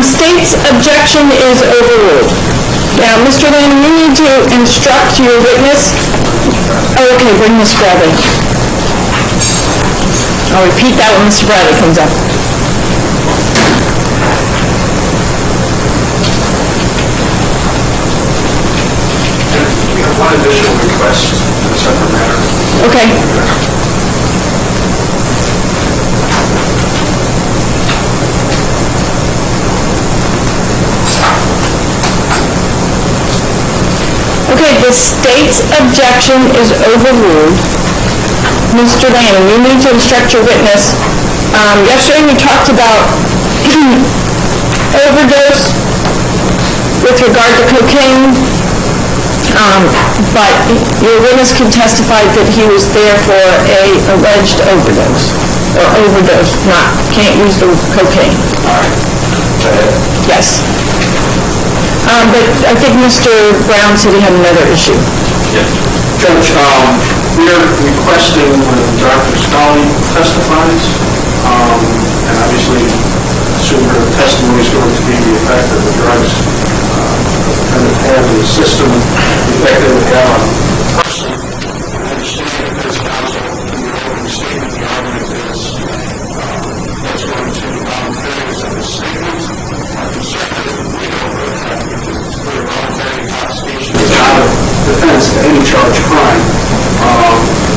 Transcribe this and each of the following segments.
State's objection is overruled. Now, Mr. Lanning, you need to instruct your witness. Oh, okay, bring Ms. Bradley. I'll repeat that when Mr. Bradley comes up. We have one additional request in a separate matter. Okay. Okay, the state's objection is overruled. Mr. Lanning, you need to instruct your witness. Yesterday we talked about overdose with regard to cocaine, but your witness can testify that he was there for a alleged overdose, or overdose, can't use the cocaine. All right. Go ahead. Yes. But I think Mr. Brown said he had another issue. Yes. Judge, we're requesting when Dr. Scully testifies, and obviously assume her testimony is going to be the effect of the drugs the defendant had in the system, the effect they would have on the person. I understand that there's counsel in your opening statement. The argument is that's going to voluntariness of the statement. I'm concerned that it would bleed over the fact that it's clear voluntary intoxication is not a defense to any charged crime.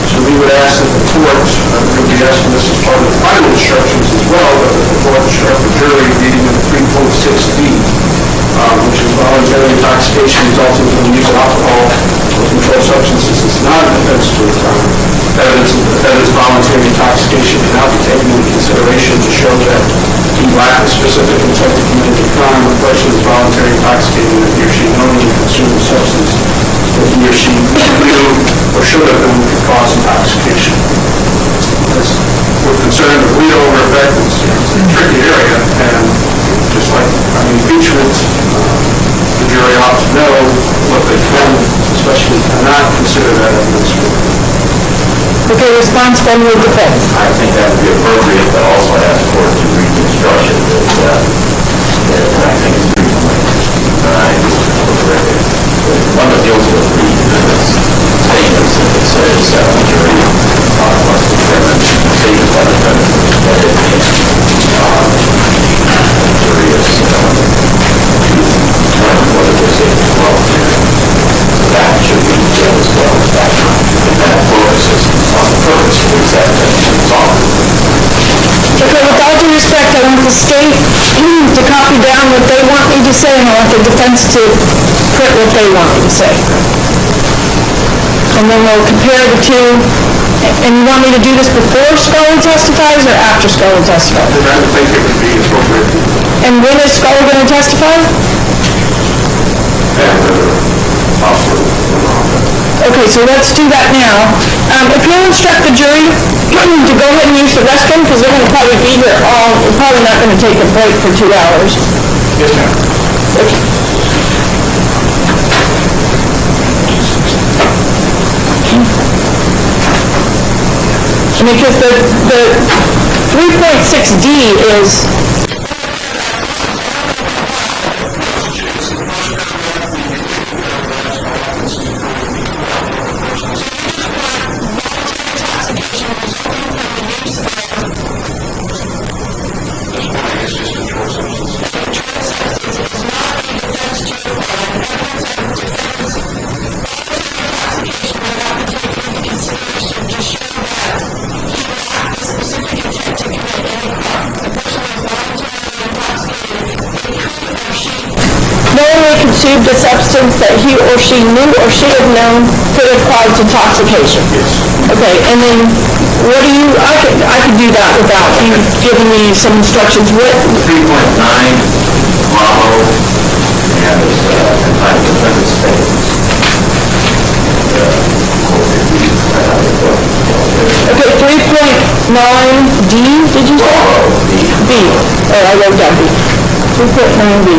So we would ask that the court, we would be asking this as part of the final instructions as well, but that the court instruct the jury reading in 3.6b, which is voluntary intoxication resulting from the use of alcohol or controlled substances is not a defense to a crime. Evidence of the defendant's voluntary intoxication cannot be taken into consideration to show that he lacked a specific intent to commit a crime. A person is voluntarily intoxicated if he or she knowingly consumed a substance that he or she knew or should have known could cause intoxication. We're concerned that bleed over effect is a tricky area, and just like on impeachment, the jury ought to know what they can, especially cannot consider that evidence. Okay, response from your defense. I think that would be appropriate, but also ask the court to read the instruction that I think is reasonably denied for the record. One that deals with the defendant's statements that it says the jury must determine statements by the defendant that it makes the jury is determine whether the statement is voluntary. That should be detailed as well as that. And that focuses on the purpose for which that definition is offered. Okay, with all due respect, I want the state to copy down what they want me to say, and I want the defense to print what they want me to say. And then we'll compare the two. And you want me to do this before Scully testifies or after Scully testifies? I would think it would be appropriate. And when is Scully going to testify? Okay, so let's do that now. If you'll instruct the jury to go ahead and use the restroom, because they're going to probably be here we're probably not going to take a break for 2 hours. Yes, ma'am. Okay. Because the 3.6D is consumed a substance that he or she knew or should have known could have caused intoxication. Yes. Okay, and then what do you, I could do that without you giving me some instructions. What? 3.9, Bravo, and it's entitled defendant's statements. Okay, 3.9D, did you say? Bravo, B. Oh, I wrote down B. 3.9B.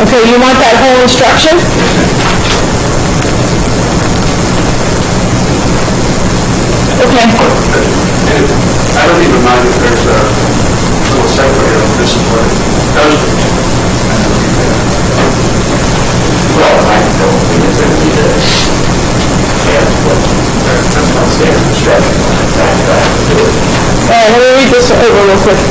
Okay, you want that whole instruction? Okay. And I don't even mind if there's a little segue on this is what it does. Well, I don't think it's going to be the chance, but that's not standard construction. Back to do it. All right, let me read this over real quick.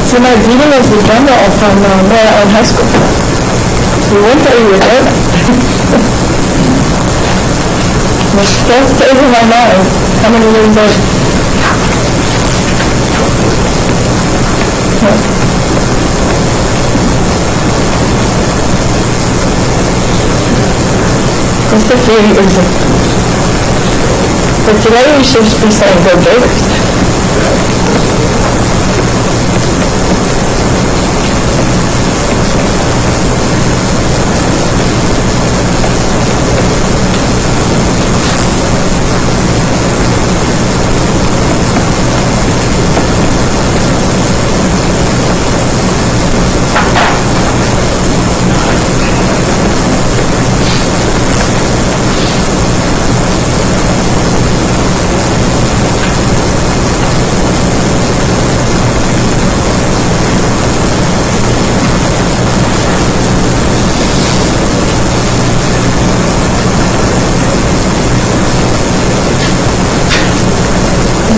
So my beating was the drummer from Maryland High School. We went there, you were there. It still stays in my mind. How many years old? Just a few years ago. But today we should be saying go Gators.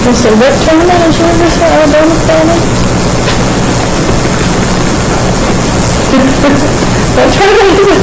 So what tournament is yours for Alabama planning? What tournament is it?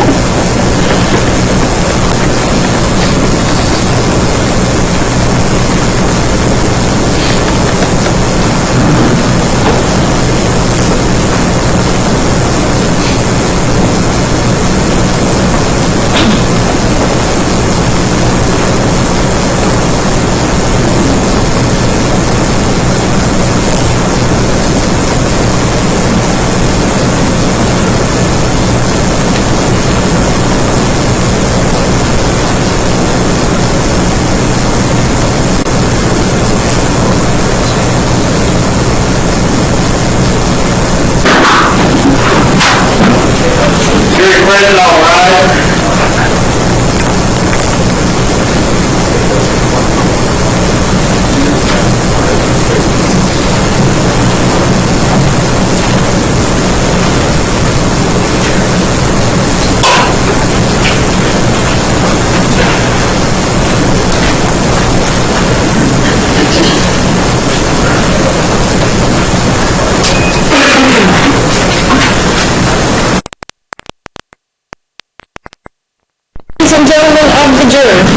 adjourn.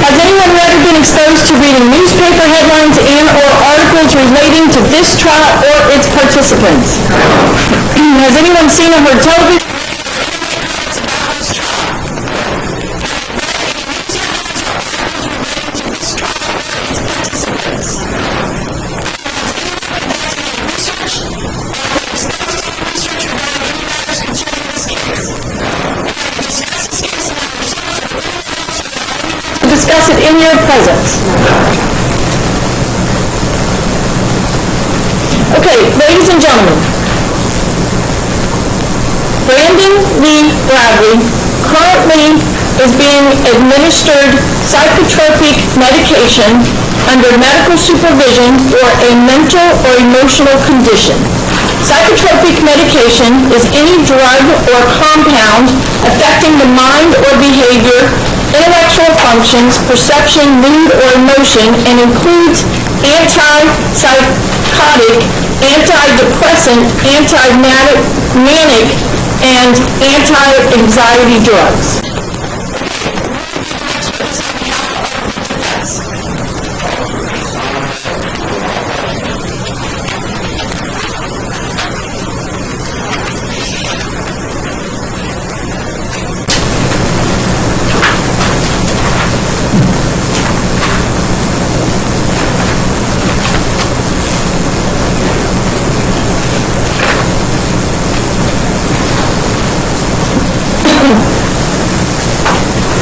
Has anyone ever been exposed to reading newspaper headlines and/or articles relating to this trial or its participants? Has anyone seen or heard television? Discuss it in your presence. Okay, ladies and gentlemen, Brandon Lee Bradley currently is being administered psychotropic medication under medical supervision for a mental or emotional condition. Psychotropic medication is any drug or compound affecting the mind or behavior, intellectual functions, perception, mood, or emotion, and includes antipsychotic, antidepressant, anti-manic, and anti-anxiety drugs.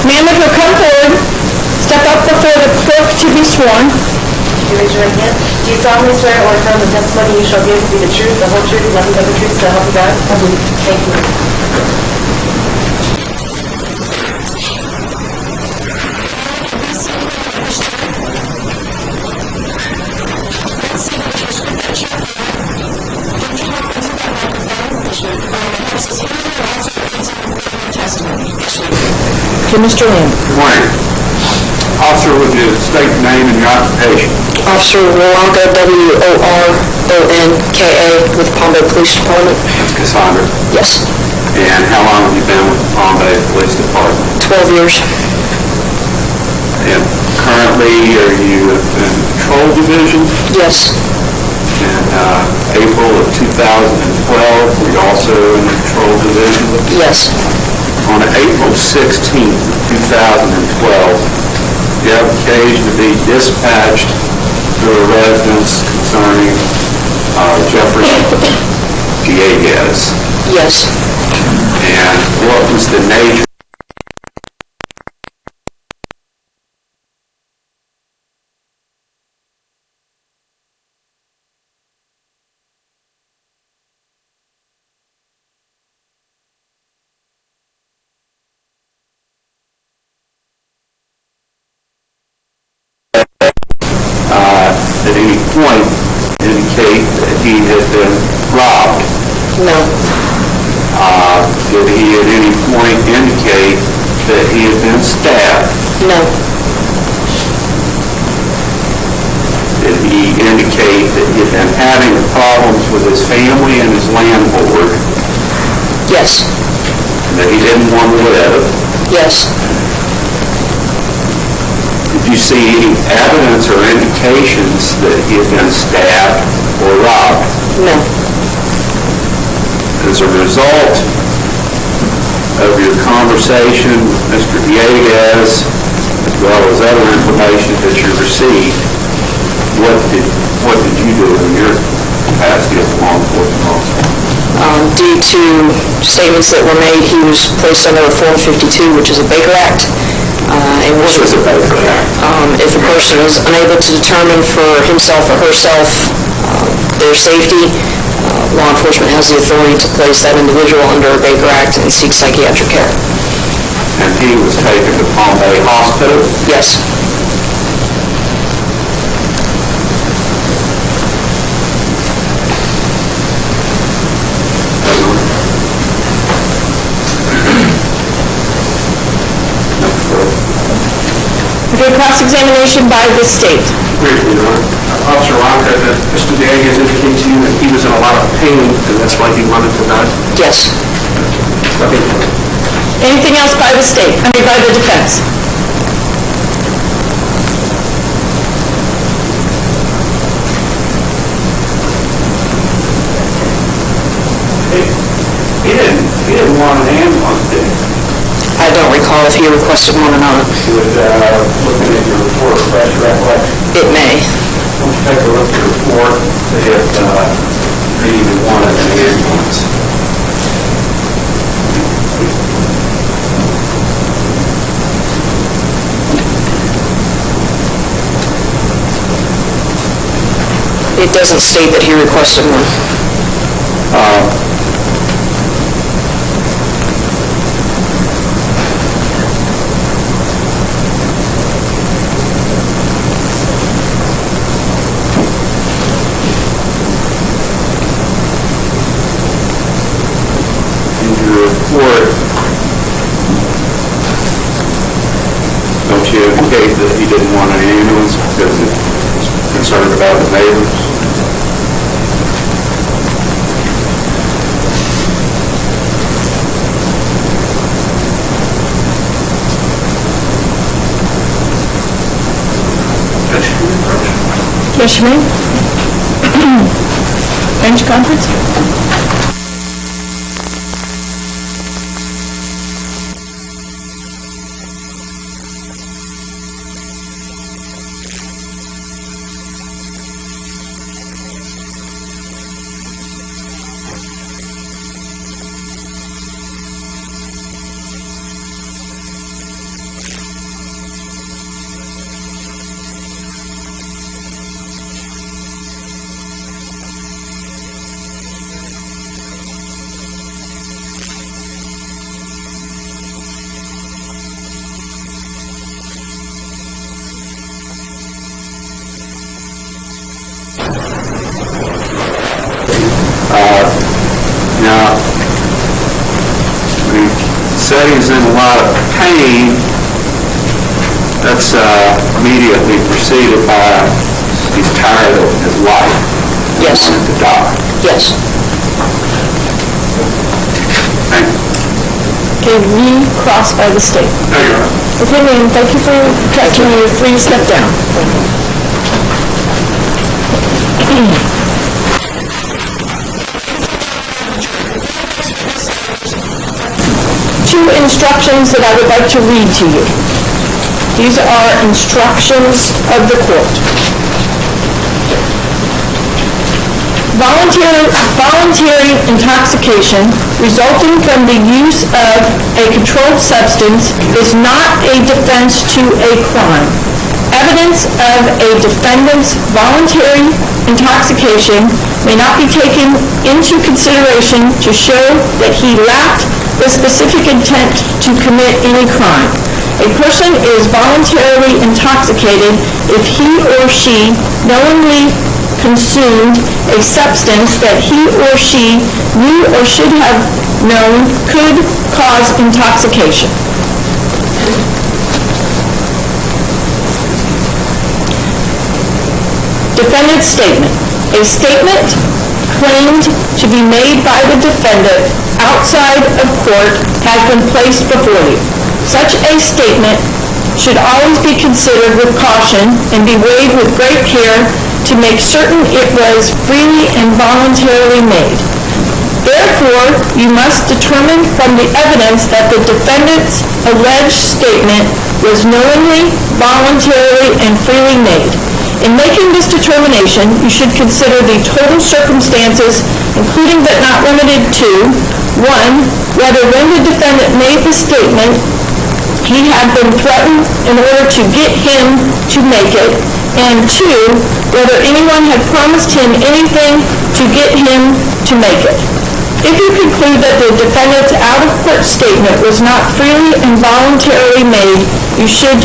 Ma'am, if you'll come forward, step up before the clerk to be sworn. You raise your right hand. Do you solemnly swear or affirm the testimony you shall give to be the truth, the whole truth, and nothing but the truth, so help you God? I do. Thank you. Okay, Mr. Lamb. Good morning. Officer, would you state your name and your occupation? Officer Woronka, W-O-R-O-N-K-A, with Palm Bay Police Department. Cassandra. Yes. And how long have you been with the Palm Bay Police Department? 12 years. And currently, are you in the patrol division? Yes. In April of 2012, were you also in the patrol division? Yes. On April 16, 2012, you have occasion to be dispatched to a residence concerning Jeffrey Dieguez. Yes. And what was the nature at any point indicate that he had been robbed? No. Did he at any point indicate that he had been stabbed? No. Did he indicate that he had been having problems with his family and his landlord? Yes. That he didn't want to live? Yes. Did you see any evidence or indications that he had been stabbed or robbed? No. As a result of your conversation with Mr. Dieguez, as well as other information that you received, what did you do in your capacity as a law enforcement officer? Due to statements that were made, he was placed under a Form 52, which is a Baker Act. And What is a Baker Act? if a person is unable to determine for himself or herself their safety, law enforcement has the authority to place that individual under a Baker Act and seek psychiatric care. And he was taken to Palm Bay Hospital? Yes. Okay, cross-examination by the state. Briefly, Your Honor. Officer Ronka, that Mr. Dieguez indicated to you that he was in a lot of pain, and that's why he wanted to die? Yes. Okay. Anything else by the state, by the defense? He didn't want an ambulance, did he? I don't recall if he requested one or not. With, looking at your report, fresh recollection. It may. Don't you take a look at your report, that he even wanted an ambulance. It doesn't state that he requested one. In your report, don't you indicate that he didn't want an ambulance because he was concerned about the neighbors? Yes, you may. Range conference? Now, we said he's in a lot of pain. That's immediately preceded by he's tired of his life. Yes. He wanted to die. Yes. Thank you. Okay, recrossed by the state. No, you're right. Okay, ma'am, thank you for catching me. You're free to step down. Two instructions that I would like to read to you. These are instructions of the court. Voluntary intoxication resulting from the use of a controlled substance is not a defense to a crime. Evidence of a defendant's voluntary intoxication may not be taken into consideration to show that he lacked the specific intent to commit any crime. A person is voluntarily intoxicated if he or she knowingly consumed a substance that he or she knew or should have known could cause intoxication. Defendant's statement. A statement claimed to be made by the defendant outside of court has been placed before you. Such a statement should always be considered with caution and be weighed with great care to make certain it was freely and voluntarily made. Therefore, you must determine from the evidence that the defendant's alleged statement was knowingly, voluntarily, and freely made. In making this determination, you should consider the total circumstances, including but not limited to, 1, whether when the defendant made the statement, he had been threatened in order to get him to make it, and 2, whether anyone had promised him anything to get him to make it. If you conclude that the defendant's out-of-court statement was not freely and voluntarily made, you should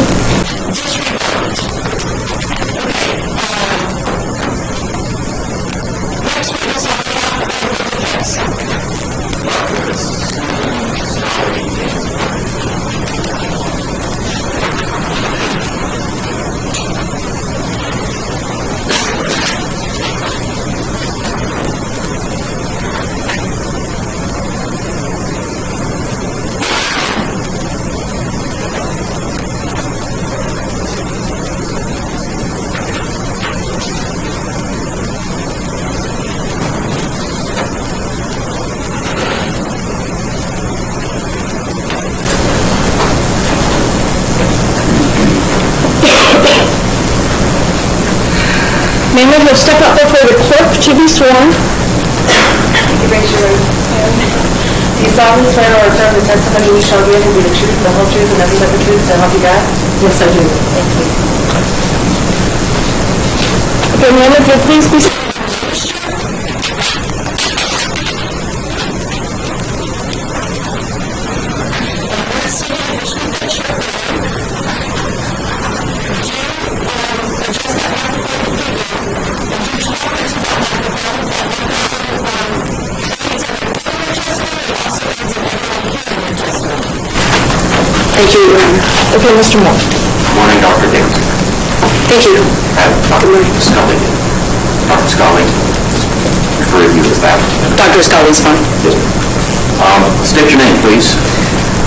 Ma'am, you'll step up before the clerk to be sworn. You raise your right hand. Do you solemnly swear or affirm the testimony you shall give will be the truth, the whole truth, and nothing but the truth, so help you God? Yes, I do. Thank you. Okay, ma'am, if you'll please be... Thank you, Your Honor. Okay, Mr. Moore. Morning, Dr. Dixon. Thank you. Dr. Scully. Dr. Scully, refer to you as that. Dr. Scully's fine. State your name, please.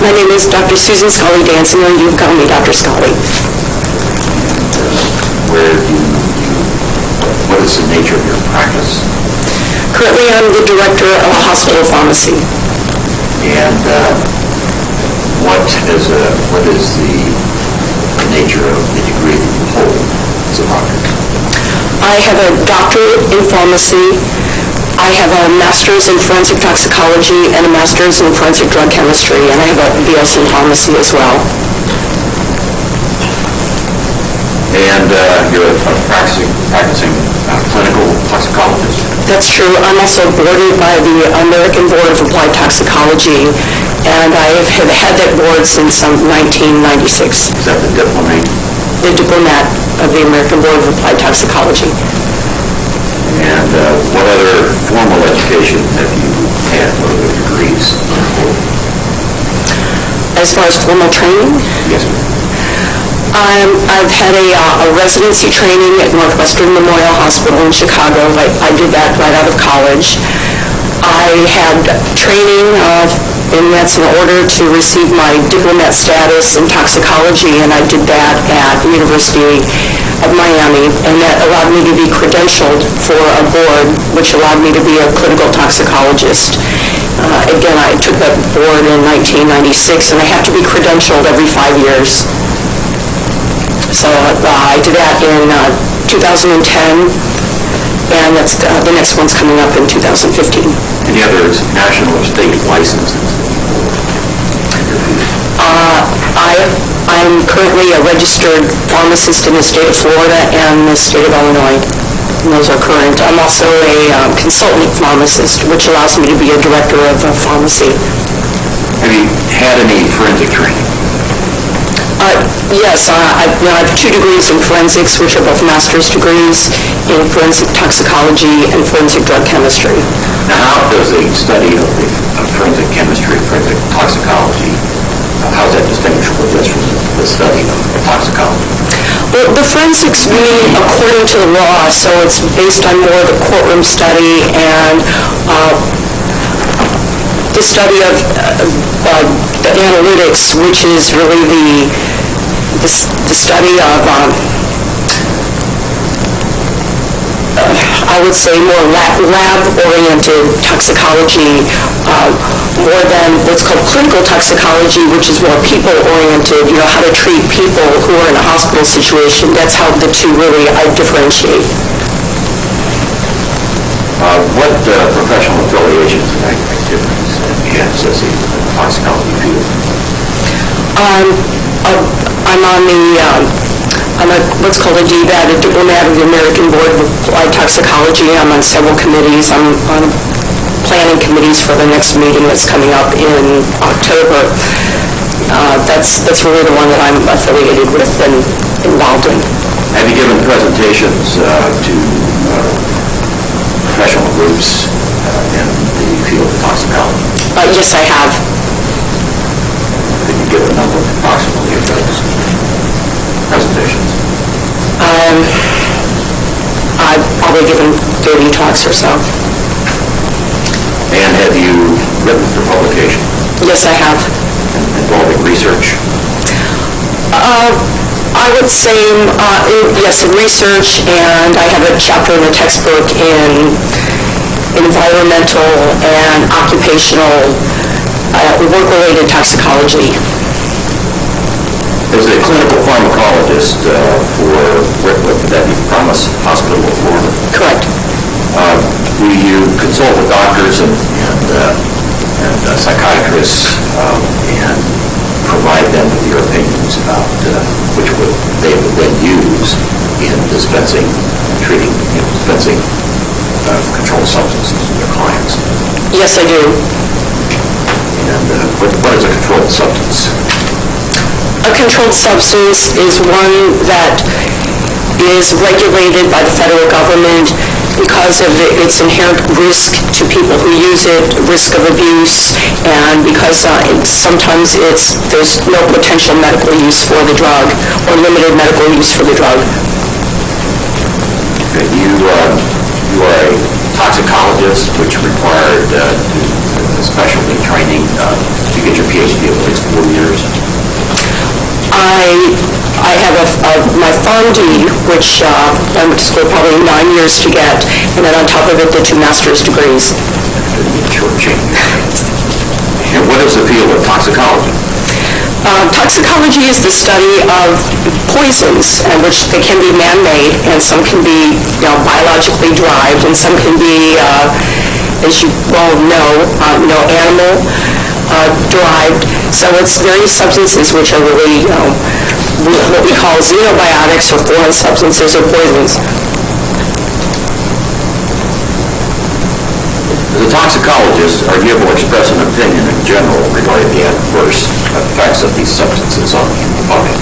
My name is Dr. Susan Scully Danzinger. You can call me Dr. Scully. What is the nature of your practice? Currently, I'm the director of a hospital pharmacy. And what is the nature of the degree that you hold as a doctor? I have a doctorate in pharmacy. I have a master's in forensic toxicology and a master's in forensic drug chemistry, and I have a BS in pharmacy as well. And you're a practicing clinical toxicologist? That's true. I'm also boarded by the American Board of Applied Toxicology, and I have had that board since 1996. Is that the diplomat? The diplomat of the American Board of Applied Toxicology. And what other formal education have you had? What other degrees? As far as formal training, Yes, ma'am. I've had a residency training at Northwestern Memorial Hospital in Chicago. I did that right out of college. I had training, and that's in order to receive my diplomat status in toxicology, and I did that at the University of Miami, and that allowed me to be credentialed for a board, which allowed me to be a clinical toxicologist. Again, I took that board in 1996, and I have to be credentialed every 5 years. So I did that in 2010, and that's the next one's coming up in 2015. Any other national or state licenses? I'm currently a registered pharmacist in the state of Florida and the state of Illinois. And those are current. I'm also a consultant pharmacist, which allows me to be a director of a pharmacy. Have you had any forensic training? Yes, I have 2 degrees in forensics, which are both master's degrees in forensic toxicology and forensic drug chemistry. Now, how does the study of forensic chemistry, forensic toxicology, how is that distinguishable just from the study of toxicology? Well, the forensics mean according to the law, so it's based on more of the courtroom study and the study of the analytics, which is really the study of, I would say, more lab-oriented toxicology, more than what's called clinical toxicology, which is more people-oriented, how to treat people who are in a hospital situation. That's how the two really I differentiate. What professional affiliations and activities have you had associated with the toxicology field? I'm what's called a DBAT, a diplomat of the American Board of Applied Toxicology. I'm on several committees. I'm on planning committees for the next meeting that's coming up in October. That's really the one that I'm affiliated with and involved in. Have you given presentations to professional groups in the field of toxicology? Yes, I have. Could you give a number approximately of those presentations? I've probably given 30 talks or so. And have you written for publication Yes, I have. involving research? I would say, yes, in research, and I have a chapter in the textbook in environmental and occupational work-related toxicology. As a clinical pharmacologist for, what would that be, Promise Hospital of Florida? Correct. You consult with doctors and psychiatrists and provide them with your opinions about which they would then use in dispensing, treating, dispensing controlled substances to their clients. Yes, I do. And what is a controlled substance? A controlled substance is one that is regulated by the federal government because of its inherent risk to people who use it, risk of abuse, and because sometimes there's no potential medical use for the drug or limited medical use for the drug. Okay, you are a toxicologist, which required specialty training to get your PhD of at least 4 years. I have my PharmD, which I went to school probably 9 years to get, and then on top of it, the 2 master's degrees. Short-change. And what is the field of toxicology? Toxicology is the study of poisons, and which they can be man-made, and some can be biologically derived, and some can be, as you well know, animal derived. So it's various substances which are really what we call xenobiotics, or foreign substances or poisons. As a toxicologist, are you able to express an opinion in general regarding the adverse effects of these substances on the human body?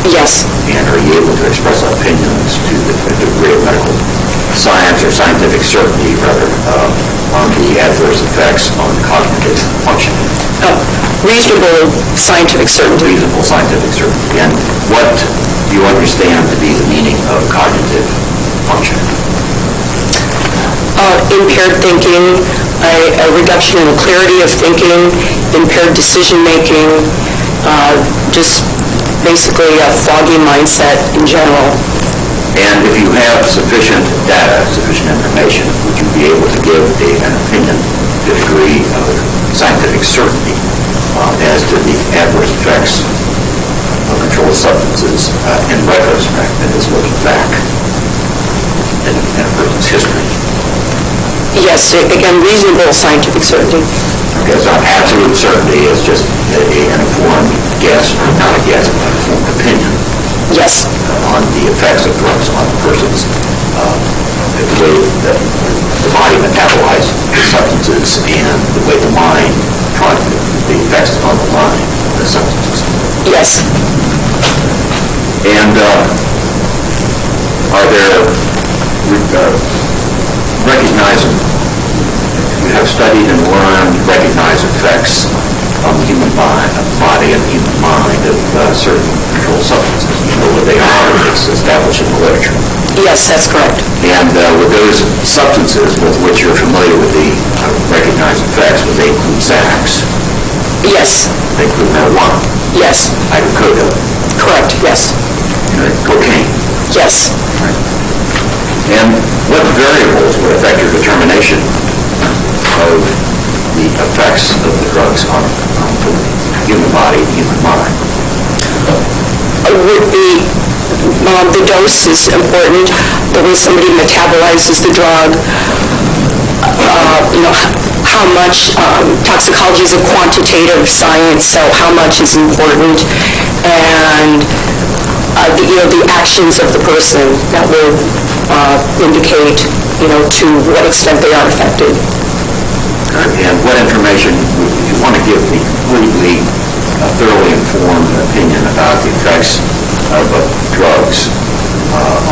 Yes. And are you able to express opinions to the degree of medical science or scientific certainty, rather, on the adverse effects on cognitive functioning? Reasonable scientific certainty. Reasonable scientific certainty. And what do you understand to be the meaning of cognitive functioning? Impaired thinking, a reduction in the clarity of thinking, impaired decision-making, just basically a foggy mindset in general. And if you have sufficient data, sufficient information, would you be able to give an opinion to the degree of scientific certainty as to the adverse effects of controlled substances in retrospect, that is, looking back in a person's history? Yes, again, reasonable scientific certainty. Okay, so absolute certainty is just an informed guess, or not a guess, but an informed opinion. Yes. On the effects of drugs on the person's, the way that the body metabolizes the substances and the way the mind, the effects on the mind of the substances. Yes. And are there, recognizing, you have studied and learned, recognized effects on the human body and the human mind of certain controlled substances. You know what they are, it's established in the literature. Yes, that's correct. And with those substances with which you're familiar with the recognized effects, would they include Xanax? Yes. They include marijuana? Yes. Hydrocodone? Correct, yes. Cocaine? Yes. Right. And what variables would affect your determination of the effects of the drugs on the human body and human mind? Would be, the dose is important, the way somebody metabolizes the drug, how much, toxicology is a quantitative science, so how much is important, and the actions of the person that will indicate, to what extent they are affected. And what information would you want to give the completely, thoroughly informed opinion about the effects of drugs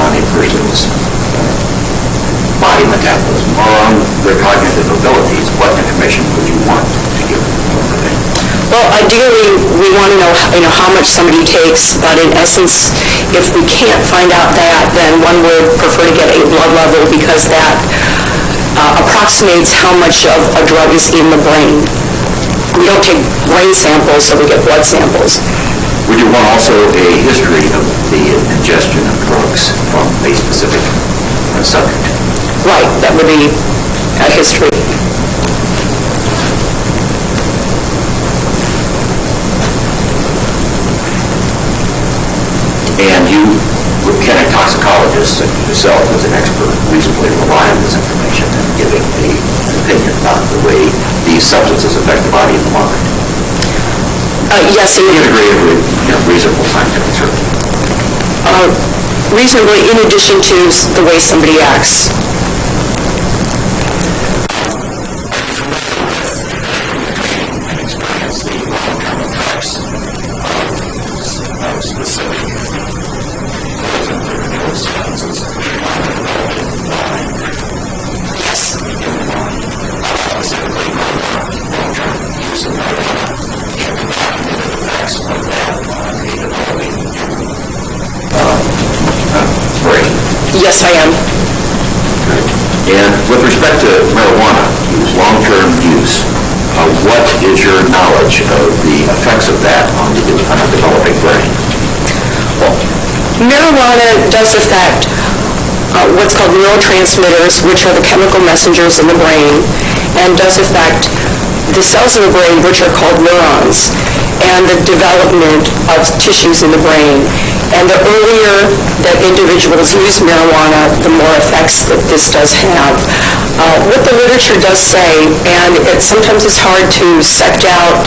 on a person's body metabolism or on their cognitive abilities? What information would you want to give an informed opinion? Well, ideally, we want to know how much somebody takes, but in essence, if we can't find out that, then one would prefer to get a blood level because that approximates how much of a drug is in the brain. We don't take brain samples, so we get blood samples. Would you want also a history of the ingestion of drugs from a specific subject? Right, that would be a history. toxicologist himself is an expert, reasonably rely on this information and giving an opinion on the way these substances affect the body and the mind. Yes, and Integrated with, reasonable scientific certainty. reasonably in addition to the way somebody acts. Brain. Yes, I am. And with respect to marijuana use, long-term use, what is your knowledge of the effects of that on a developing brain? Marijuana does affect what's called neurotransmitters, which are the chemical messengers in the brain, and does affect the cells in the brain, which are called neurons, and the development of tissues in the brain. And the earlier that individuals use marijuana, the more effects that this does have. What the literature does say, and sometimes it's hard to sect out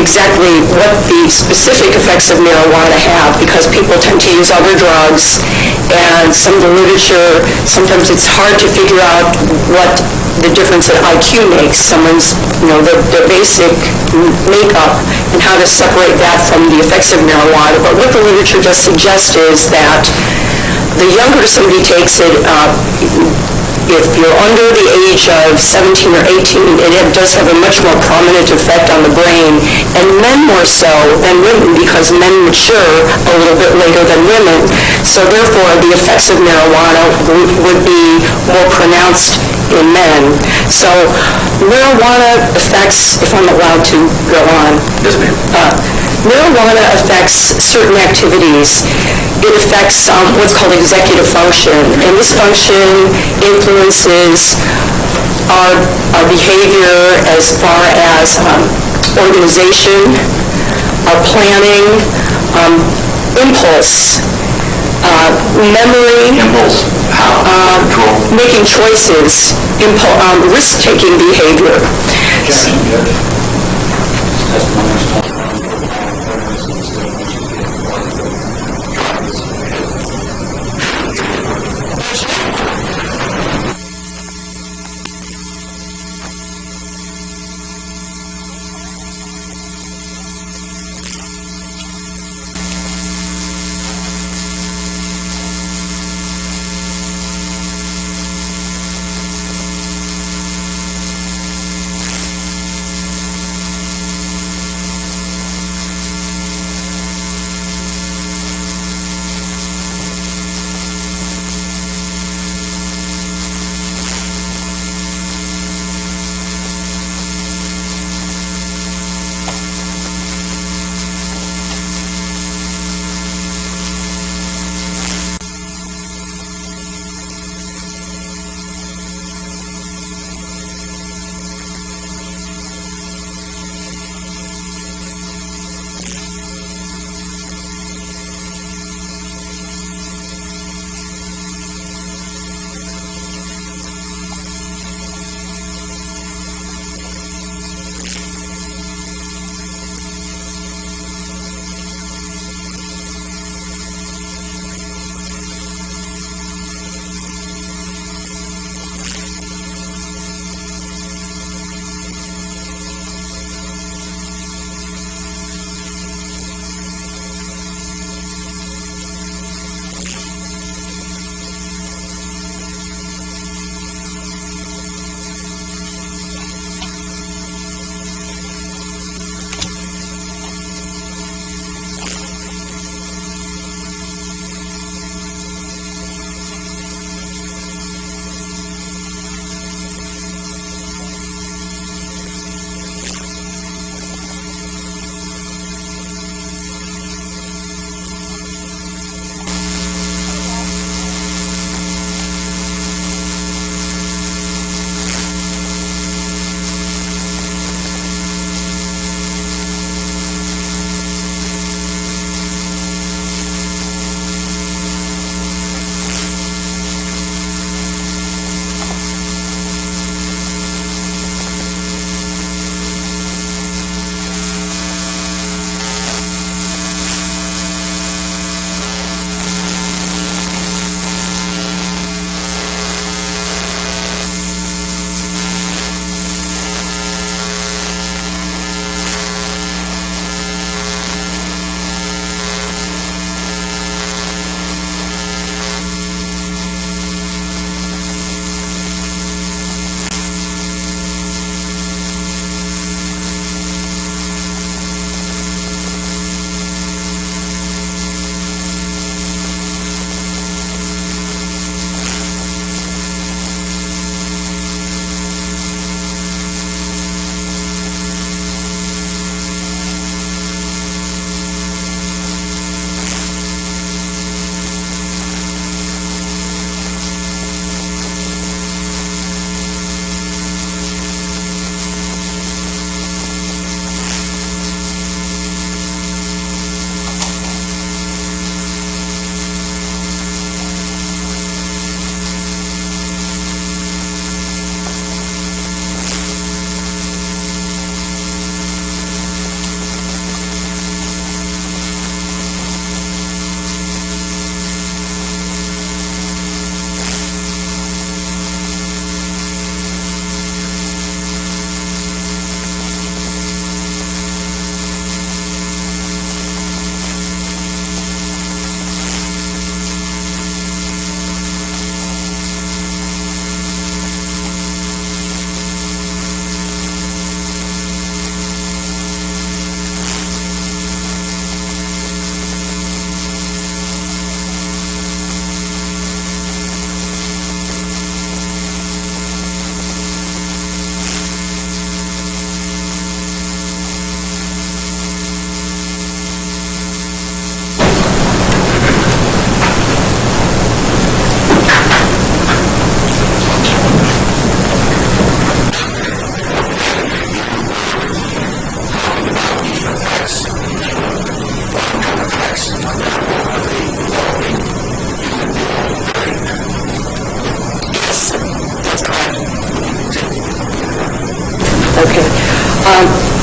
exactly what the specific effects of marijuana have, because people tend to use other drugs, and some of the literature, sometimes it's hard to figure out what the difference that IQ makes, someone's, the basic makeup, and how to separate that from the effects of marijuana. But what the literature does suggest is that the younger somebody takes it, if you're under the age of 17 or 18, it does have a much more prominent effect on the brain, and men more so than women, because men mature a little bit later than women. So therefore, the effects of marijuana would be more pronounced in men. So marijuana affects, if I'm allowed to go on. Yes, ma'am. Marijuana affects certain activities. It affects what's called executive function, and this function influences our behavior as far as organization, our planning, impulse, memory, Impulse, how? Control? making choices, risk-taking behavior.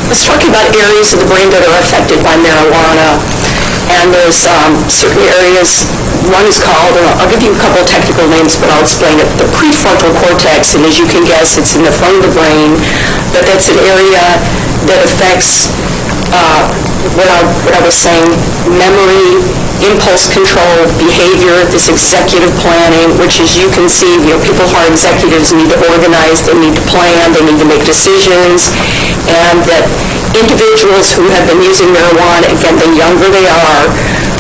was talking about areas of the brain that are affected by marijuana. And there's certain areas, one is called, and I'll give you a couple of technical names, but I'll explain it, the prefrontal cortex, and as you can guess, it's in the front of the brain, but that's an area that affects what I was saying, memory, impulse control, behavior, this executive planning, which as you can see, people who are executives need to organize, they need to plan, they need to make decisions, and that individuals who have been using marijuana, again, the younger they are,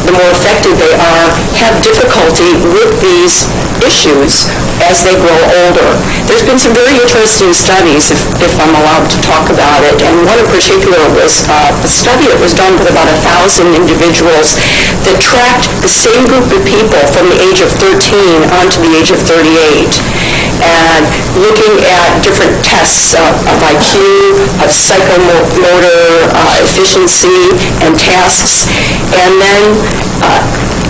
the more effective they are, have difficulty with these issues as they grow older. There's been some very interesting studies, if I'm allowed to talk about it, and one in particular was a study that was done with about 1,000 individuals that tracked the same group of people from the age of 13 on to the age of 38, and looking at different tests of IQ, of psychomotor efficiency and tasks, and then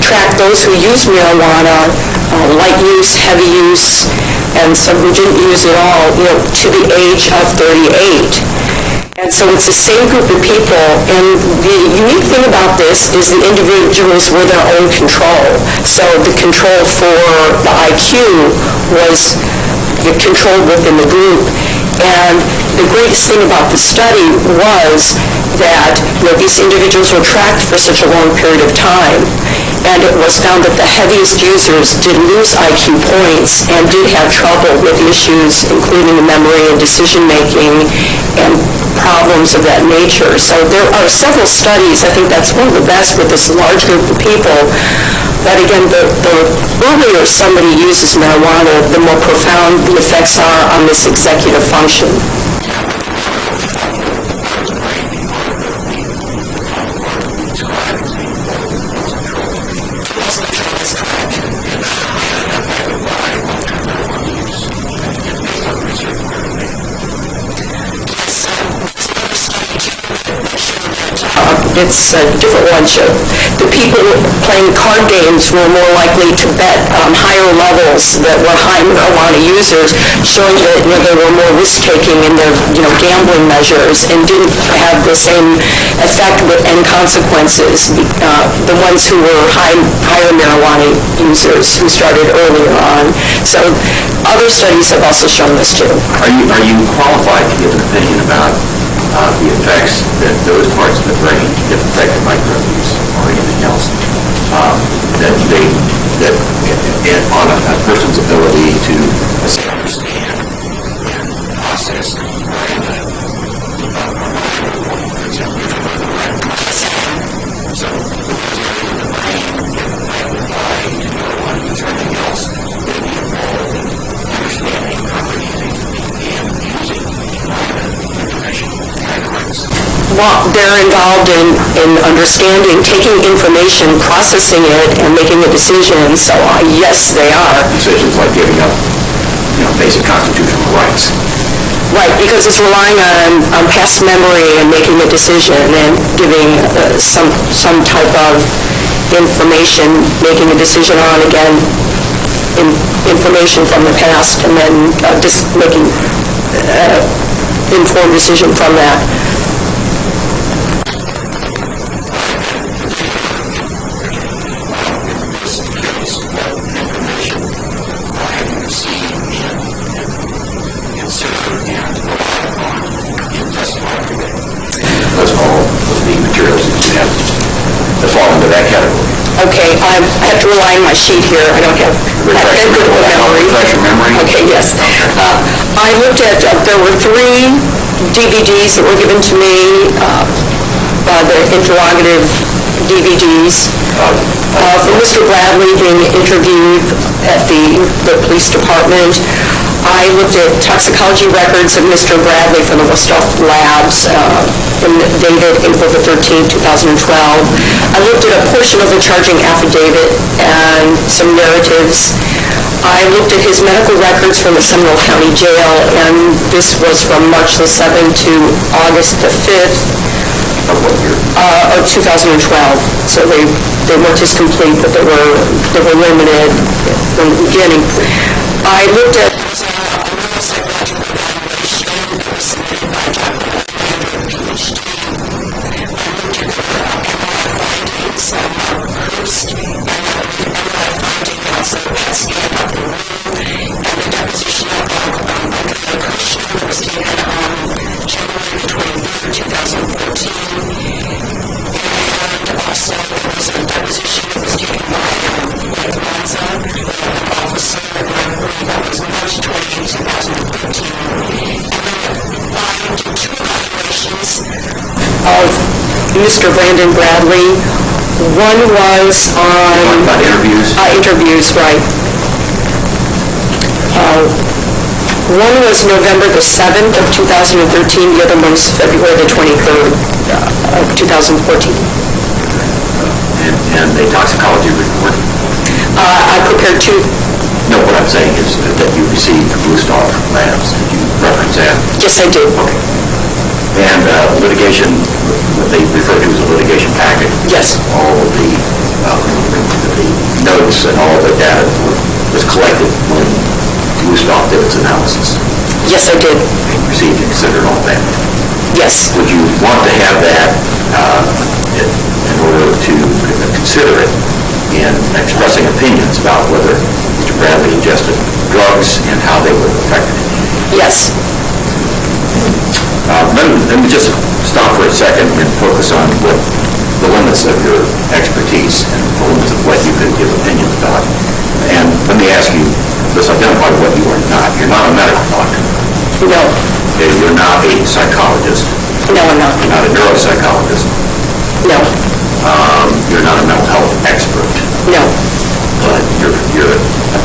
track those who use marijuana, light use, heavy use, and some who didn't use it all, to the age of 38. And so it's the same group of people, and the unique thing about this is the individuals were their own control. So the control for the IQ was controlled within the group. And the greatest thing about the study was that these individuals were tracked for such a long period of time, and it was found that the heaviest users did lose IQ points and did have trouble with issues including memory and decision-making and problems of that nature. So there are several studies. I think that's one of the best with this large group of people. But again, the earlier somebody uses marijuana, the more profound the effects are on this executive function. It's a different one. The people playing card games were more likely to bet higher levels that were high marijuana users, showing that they were more risk-taking in their gambling measures and didn't have the same effect and consequences. The ones who were higher marijuana users who started earlier on. So other studies have also shown this too. Are you qualified to give an opinion about the effects that those parts of the brain get affected by drug use or anything else, that on a person's ability to understand and process Well, they're involved in understanding, taking information, processing it, and making a decision. So yes, they are. decisions like giving up, basic constitutional rights. Right, because it's relying on past memory and making a decision and giving some type of information, making a decision on, again, information from the past, and then just making informed decision from that. Those are all of the materials that you have that fall into that category. Okay, I have to rely on my sheet here. I don't have that good of a memory. Refresh your memory? Okay, yes. I looked at, there were 3 DVDs that were given to me, the interrogative DVDs, for Mr. Bradley being interviewed at the police department. I looked at toxicology records of Mr. Bradley from the Westhoff Labs, dated April the 13th, 2012. I looked at a portion of the charging affidavit and some narratives. I looked at his medical records from the Seminole County Jail, and this was from March the 7th to August the 5th of 2012. So they weren't as complete, but they were limited from the beginning. I looked at of Mr. Brandon Bradley. One was on... About interviews? Interviews, right. One was November the 7th of 2013, the other one was February the 23rd of 2014. And a toxicology report? I prepared two. No, what I'm saying is that you received Blue Star labs. Did you reference that? Yes, I did. Okay. And litigation, what they refer to as a litigation packet? Yes. All of the notes and all the data was collected when Blue Star did its analysis. Yes, I did. And received and considered all that. Yes. Would you want to have that in order to consider it in expressing opinions about whether Mr. Bradley ingested drugs and how they would affect it? Yes. Let me just stop for a second and focus on what the limits of your expertise and the limits of what you could give opinions about. And let me ask you, let's identify what you are not. You're not a medical doctor. No. You're not a psychologist. No, I'm not. You're not a neuropsychologist. No. You're not a mental health expert. No. But your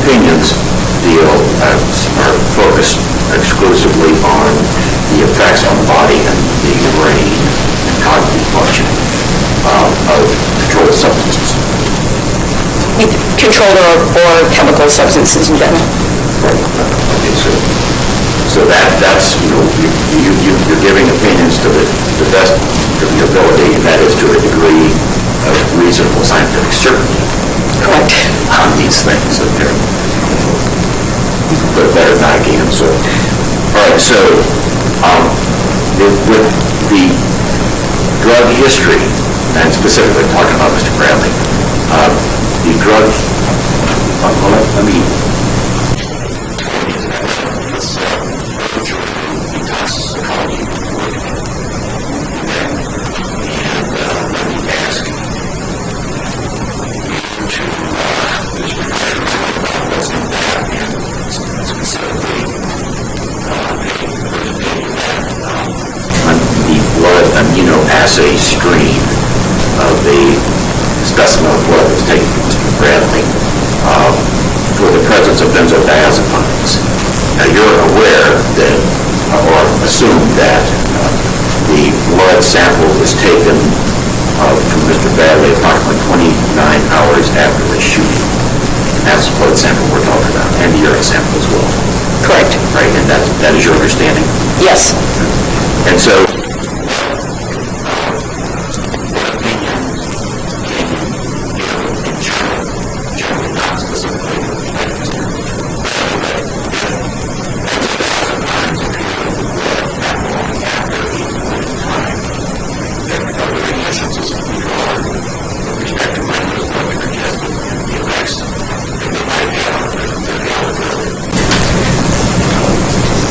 opinions are focused exclusively on the effects on the body and the brain and cognitive function of controlled substances. Controlled or chemical substances in general. Okay, so that's, you're giving opinions to the best of your ability, and that is to a degree of reasonable scientific certainty. Correct. On these things, okay. But better than I can, so. All right, so, with the drug history, and specifically talking about Mr. Bradley, the drug, let me... the blood immunoassay stream of the specimen of blood that was taken from Mr. Bradley for the presence of benzodiazepines. Now, you're aware that, or assume that, the blood sample was taken from Mr. Bradley approximately 29 hours after the shooting. That's the blood sample we're talking about, and the urine sample as well. Correct. Right, and that is your understanding? Yes. And so,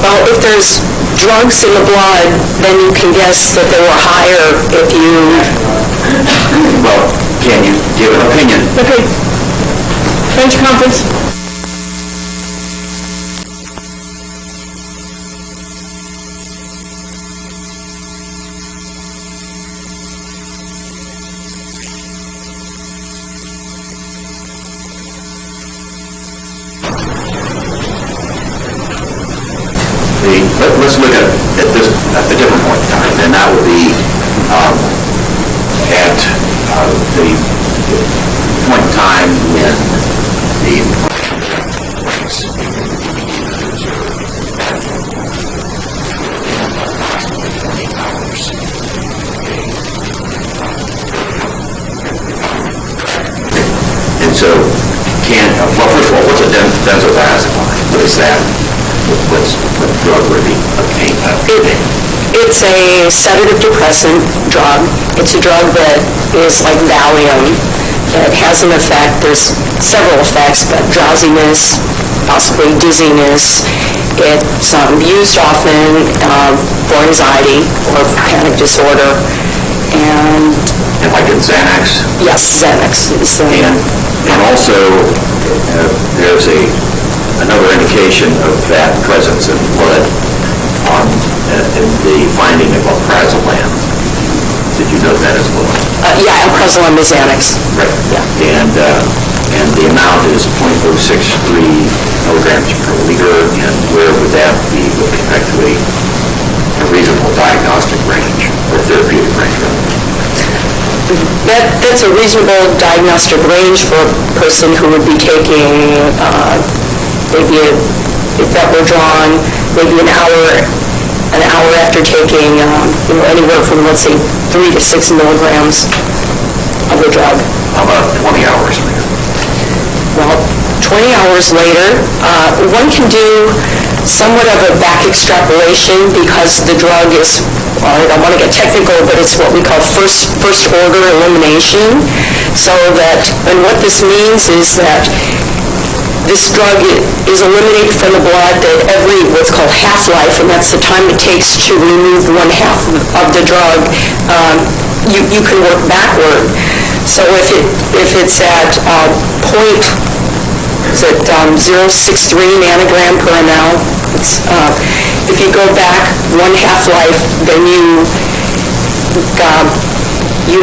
Well, if there's drugs in the blood, then you can guess that they were higher if you... well, can you give an opinion? Okay. Bench conference. Let's look at this at a different point in time, and that would be at the point in time when the and so well, first of all, what's a benzodiazepine? What is that? What drug would be obtained? It's a sedative depressant drug. It's a drug that is like Valium. It has an effect. There's several effects, but drowsiness, possibly dizziness. It's used often for anxiety or panic disorder. And like in Xanax? yes, Xanax is the... And also, there's another indication of that presence in blood in the finding of alprazolam. Yeah, Alprazolam is Xanax. Right. Yeah. And the amount is .063 milligrams per liter, and where would that be with respect to a reasonable diagnostic range or therapeutic range? That's a reasonable diagnostic range for a person who would be taking maybe, if that were drawn, maybe an hour after taking, anywhere from, let's say, 3 to 6 milligrams of the drug. How about 20 hours later? Well, 20 hours later, one can do somewhat of a back extrapolation because the drug is, well, I don't want to get technical, but it's what we call first order elimination. So that, and what this means is that this drug is eliminated from the blood at every what's called half-life, and that's the time it takes to remove one half of the drug. You can work backward. So if it's at 0.063 nanogram per ml, if you go back one half-life, then you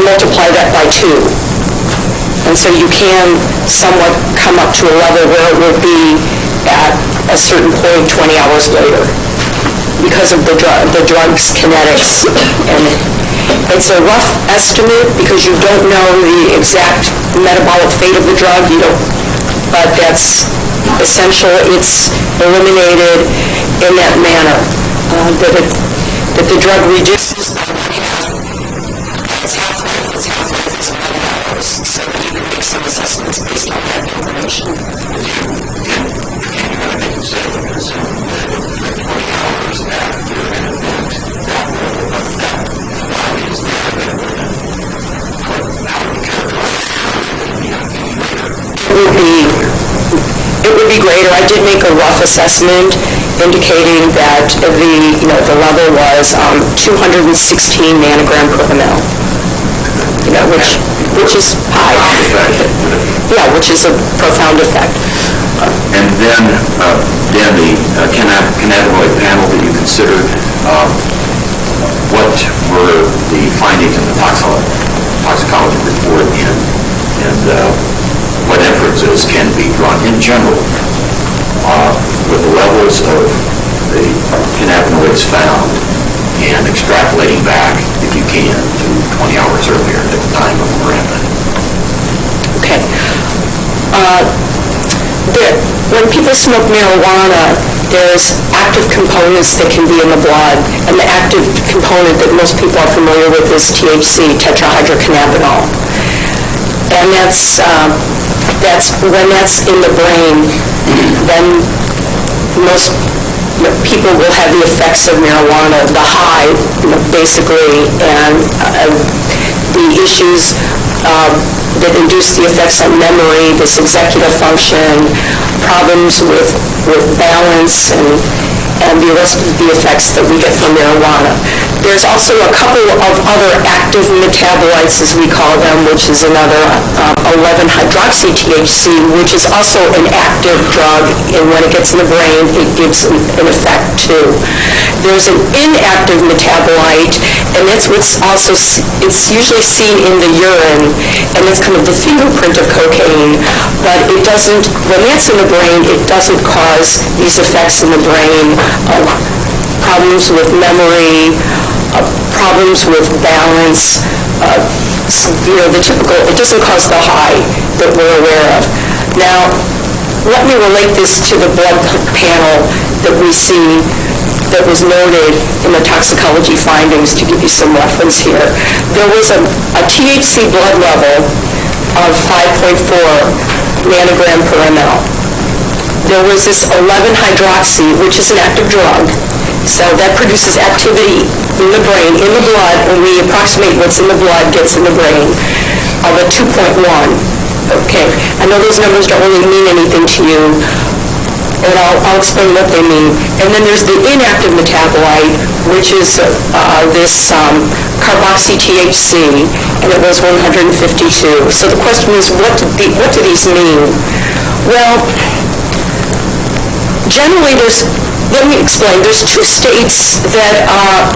multiply that by 2. And so you can somewhat come up to a level where it will be at a certain point 20 hours later because of the drug's kinetics. And it's a rough estimate because you don't know the exact metabolic fate of the drug, but that's essential. It's eliminated in that manner, that the drug reduces so you can make some assessments based on that information. It would be greater. I did make a rough assessment indicating that the level was 216 nanogram per ml. Which is high. Yeah, which is a profound effect. And then, the cannabinoid panel that you considered, what were the findings in the toxicology report, and what inferences can be drawn in general with the levels of the cannabinoids found and extrapolating back, if you can, to 20 hours earlier at the time of Miranda? Okay. When people smoke marijuana, there's active components that can be in the blood, and the active component that most people are familiar with is THC, tetrahydrocannabinol. And that's when that's in the brain, then most people will have the effects of marijuana, the high, basically, and the issues that induce the effects on memory, this executive function, problems with balance, and the rest of the effects that we get from marijuana. There's also a couple of other active metabolites, as we call them, which is another 11-hydroxy-THC, which is also an active drug, and when it gets in the brain, it gives an effect too. There's an inactive metabolite, and that's what's also, it's usually seen in the urine, and it's kind of the fingerprint of cocaine, but it doesn't, when that's in the brain, it doesn't cause these effects in the brain of problems with memory, problems with balance, the typical, it doesn't cause the high that we're aware of. Now, let me relate this to the blood panel that we see that was noted in the toxicology findings to give you some reference here. There was a THC blood level of 5.4 nanogram per ml. There was this 11-hydroxy, which is an active drug, so that produces activity in the brain, in the blood, and we approximate what's in the blood gets in the brain, of a 2.1. Okay, I know those numbers don't really mean anything to you, and I'll explain what they mean. And then there's the inactive metabolite, which is this carboxy-THC, and it was 152. So the question is, what do these mean? Well, generally let me explain, there's two states that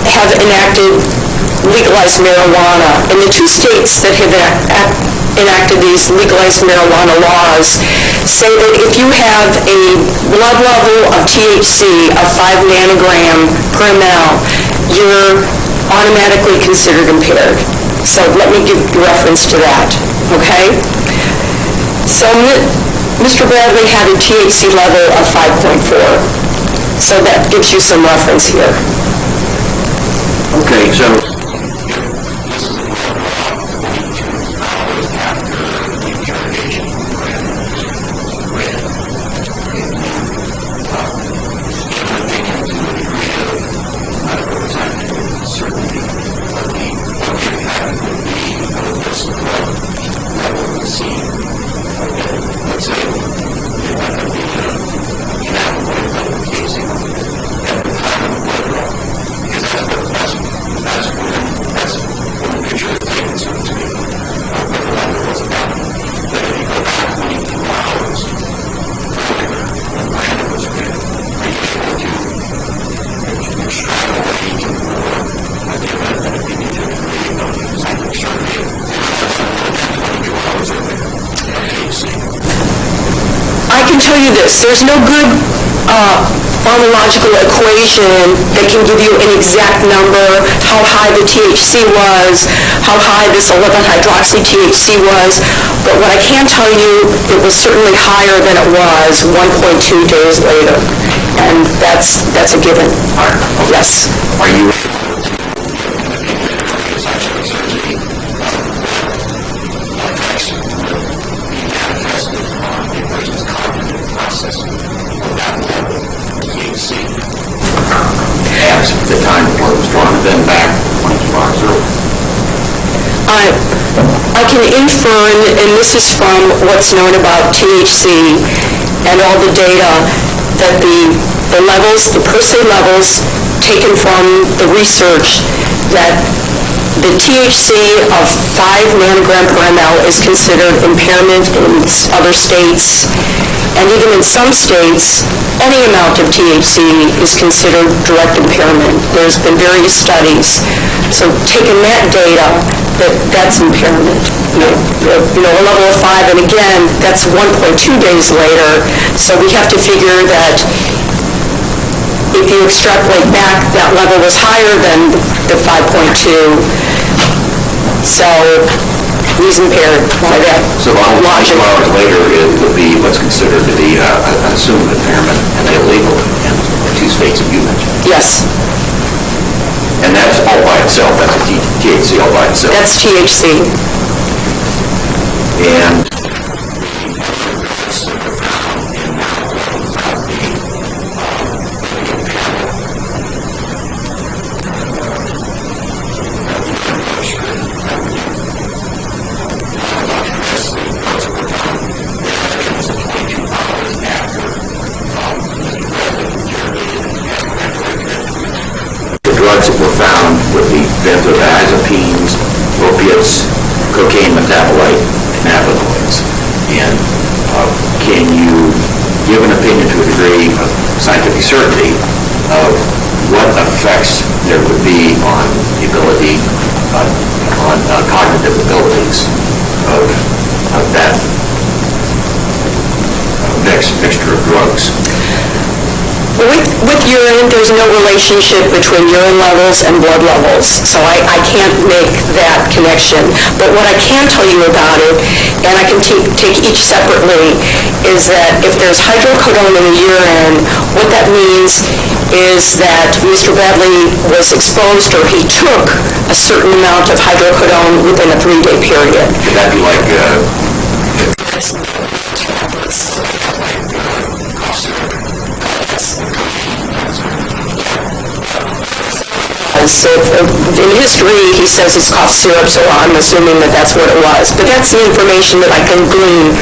have inactive legalized marijuana. And the two states that have enacted these legalized marijuana laws say that if you have a blood level of THC of 5 nanogram per ml, you're automatically considered impaired. So let me give reference to that, okay? So Mr. Bradley had a THC level of 5.4. So that gives you some reference here. Okay, so tell you this, there's no good pharmacological equation that can give you an exact number, how high the THC was, how high this 11-hydroxy-THC was, but what I can tell you, it was certainly higher than it was 1.2 days later, and that's a given. Yes. are you... As the time report was drawn, then back 22 hours earlier. I can infer, and this is from what's known about THC and all the data, that the levels, the per se levels taken from the research, that the THC of 5 nanogram per ml is considered impairment in other states, and even in some states, any amount of THC is considered direct impairment. There's been various studies. So taking that data, that's impairment. You know, a level of 5, and again, that's 1.2 days later. So we have to figure that if you extrapolate back, that level was higher than the 5.2. So he's impaired by that So logic. 22 hours later, it would be what's considered to be an assumed impairment and illegal in the two states that you mentioned. Yes, And that's all by itself, that's a THC all by itself. that's THC. And drugs that were found would be benzodiazepines, opiates, cocaine metabolite, cannabinoids. And can you give an opinion to a degree of scientific certainty of what effects there would be on the ability, on cognitive abilities of that mixture of drugs? With urine, there's no relationship between urine levels and blood levels, so I can't make that connection. But what I can tell you about it, and I can take each separately, is that if there's hydrocodone in the urine, what that means is that Mr. Bradley was exposed, or he took a certain amount of hydrocodone within a 3-day period. Could that be like So in history, he says it's cough syrup, so I'm assuming that that's what it was. But that's the information that I can glean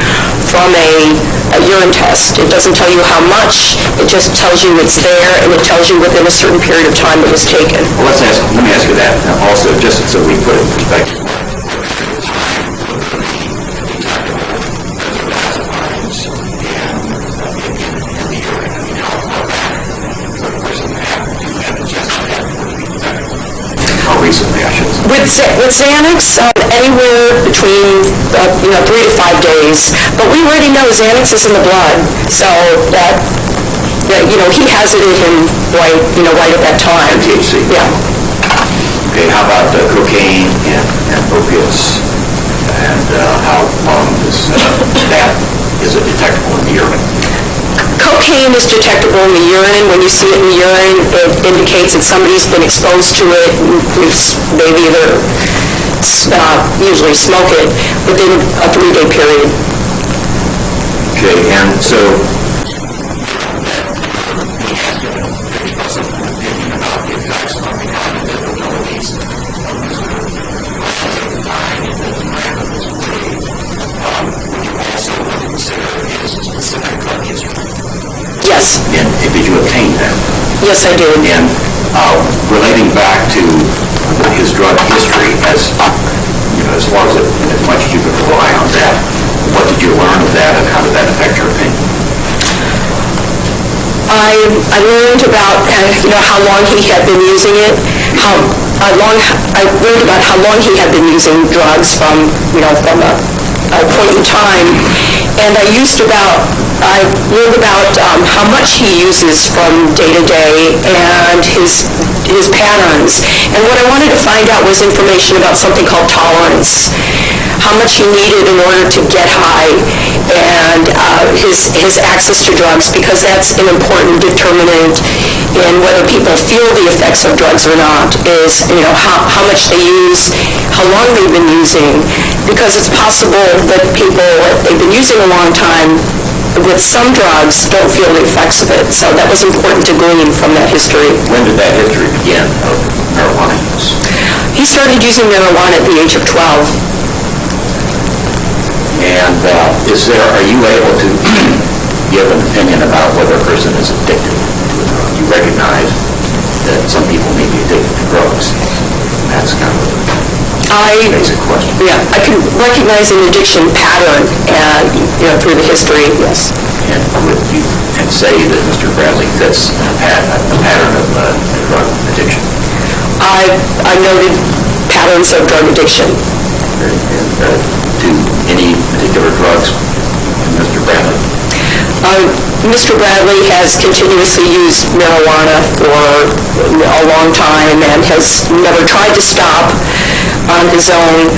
from a urine test. It doesn't tell you how much, it just tells you it's there, and it tells you within a certain period of time it was taken. Well, let me ask you that also, just so we put it in perspective. How recently, I With Xanax, anywhere between, 3 to 5 days. But we already know Xanax is in the blood, so that he has it in him right at that time. THC. Yeah. Okay, how about cocaine and opiates? And how long is it detectable in the urine? Cocaine is detectable in the urine. When you see it in the urine, it indicates that somebody's been exposed to it. They've either usually smoke it within a 3-day period. Okay, and so Yes. and did you obtain that? Yes, I did. And relating back to his drug history, as far as as much as you could rely on that, what did you learn of that, and how did that affect your opinion? I learned about how long he had been using it. I learned about how long he had been using drugs from a point in time, and I learned about how much he uses from day to day and his patterns. And what I wanted to find out was information about something called tolerance, how much he needed in order to get high, and his access to drugs, because that's an important determinant in whether people feel the effects of drugs or not, is how much they use, how long they've been using, because it's possible that people, if they've been using a long time with some drugs, don't feel the effects of it. So that was important to glean from that history. When did that history begin of marijuana use? He started using marijuana at the age of 12. And are you able to give an opinion about whether a person is addicted to a drug? You recognize that some people may be addicted to drugs. That's kind of a basic question. Yeah, I can recognize an addiction pattern, through the history, yes. And would you say that Mr. Bradley fits a pattern of drug addiction? I noted patterns of drug addiction. And to any particular drugs in Mr. Bradley? Mr. Bradley has continuously used marijuana for a long time and has never tried to stop on his own,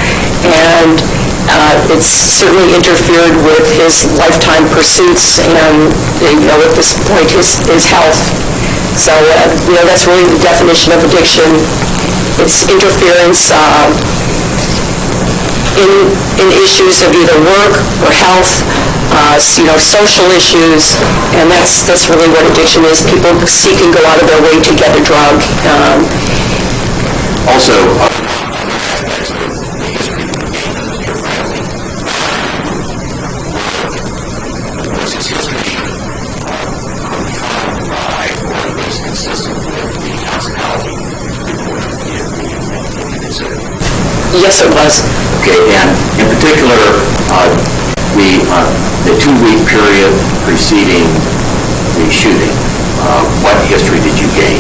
and it's certainly interfered with his lifetime pursuits and, at this point, his health. So, that's really the definition of addiction. It's interference in issues of either work or health, social issues, and that's really what addiction is. People seek and go out of their way to get a drug. Also, Yes, it was. okay, and in particular, the 2-week period preceding the shooting, what history did you gain,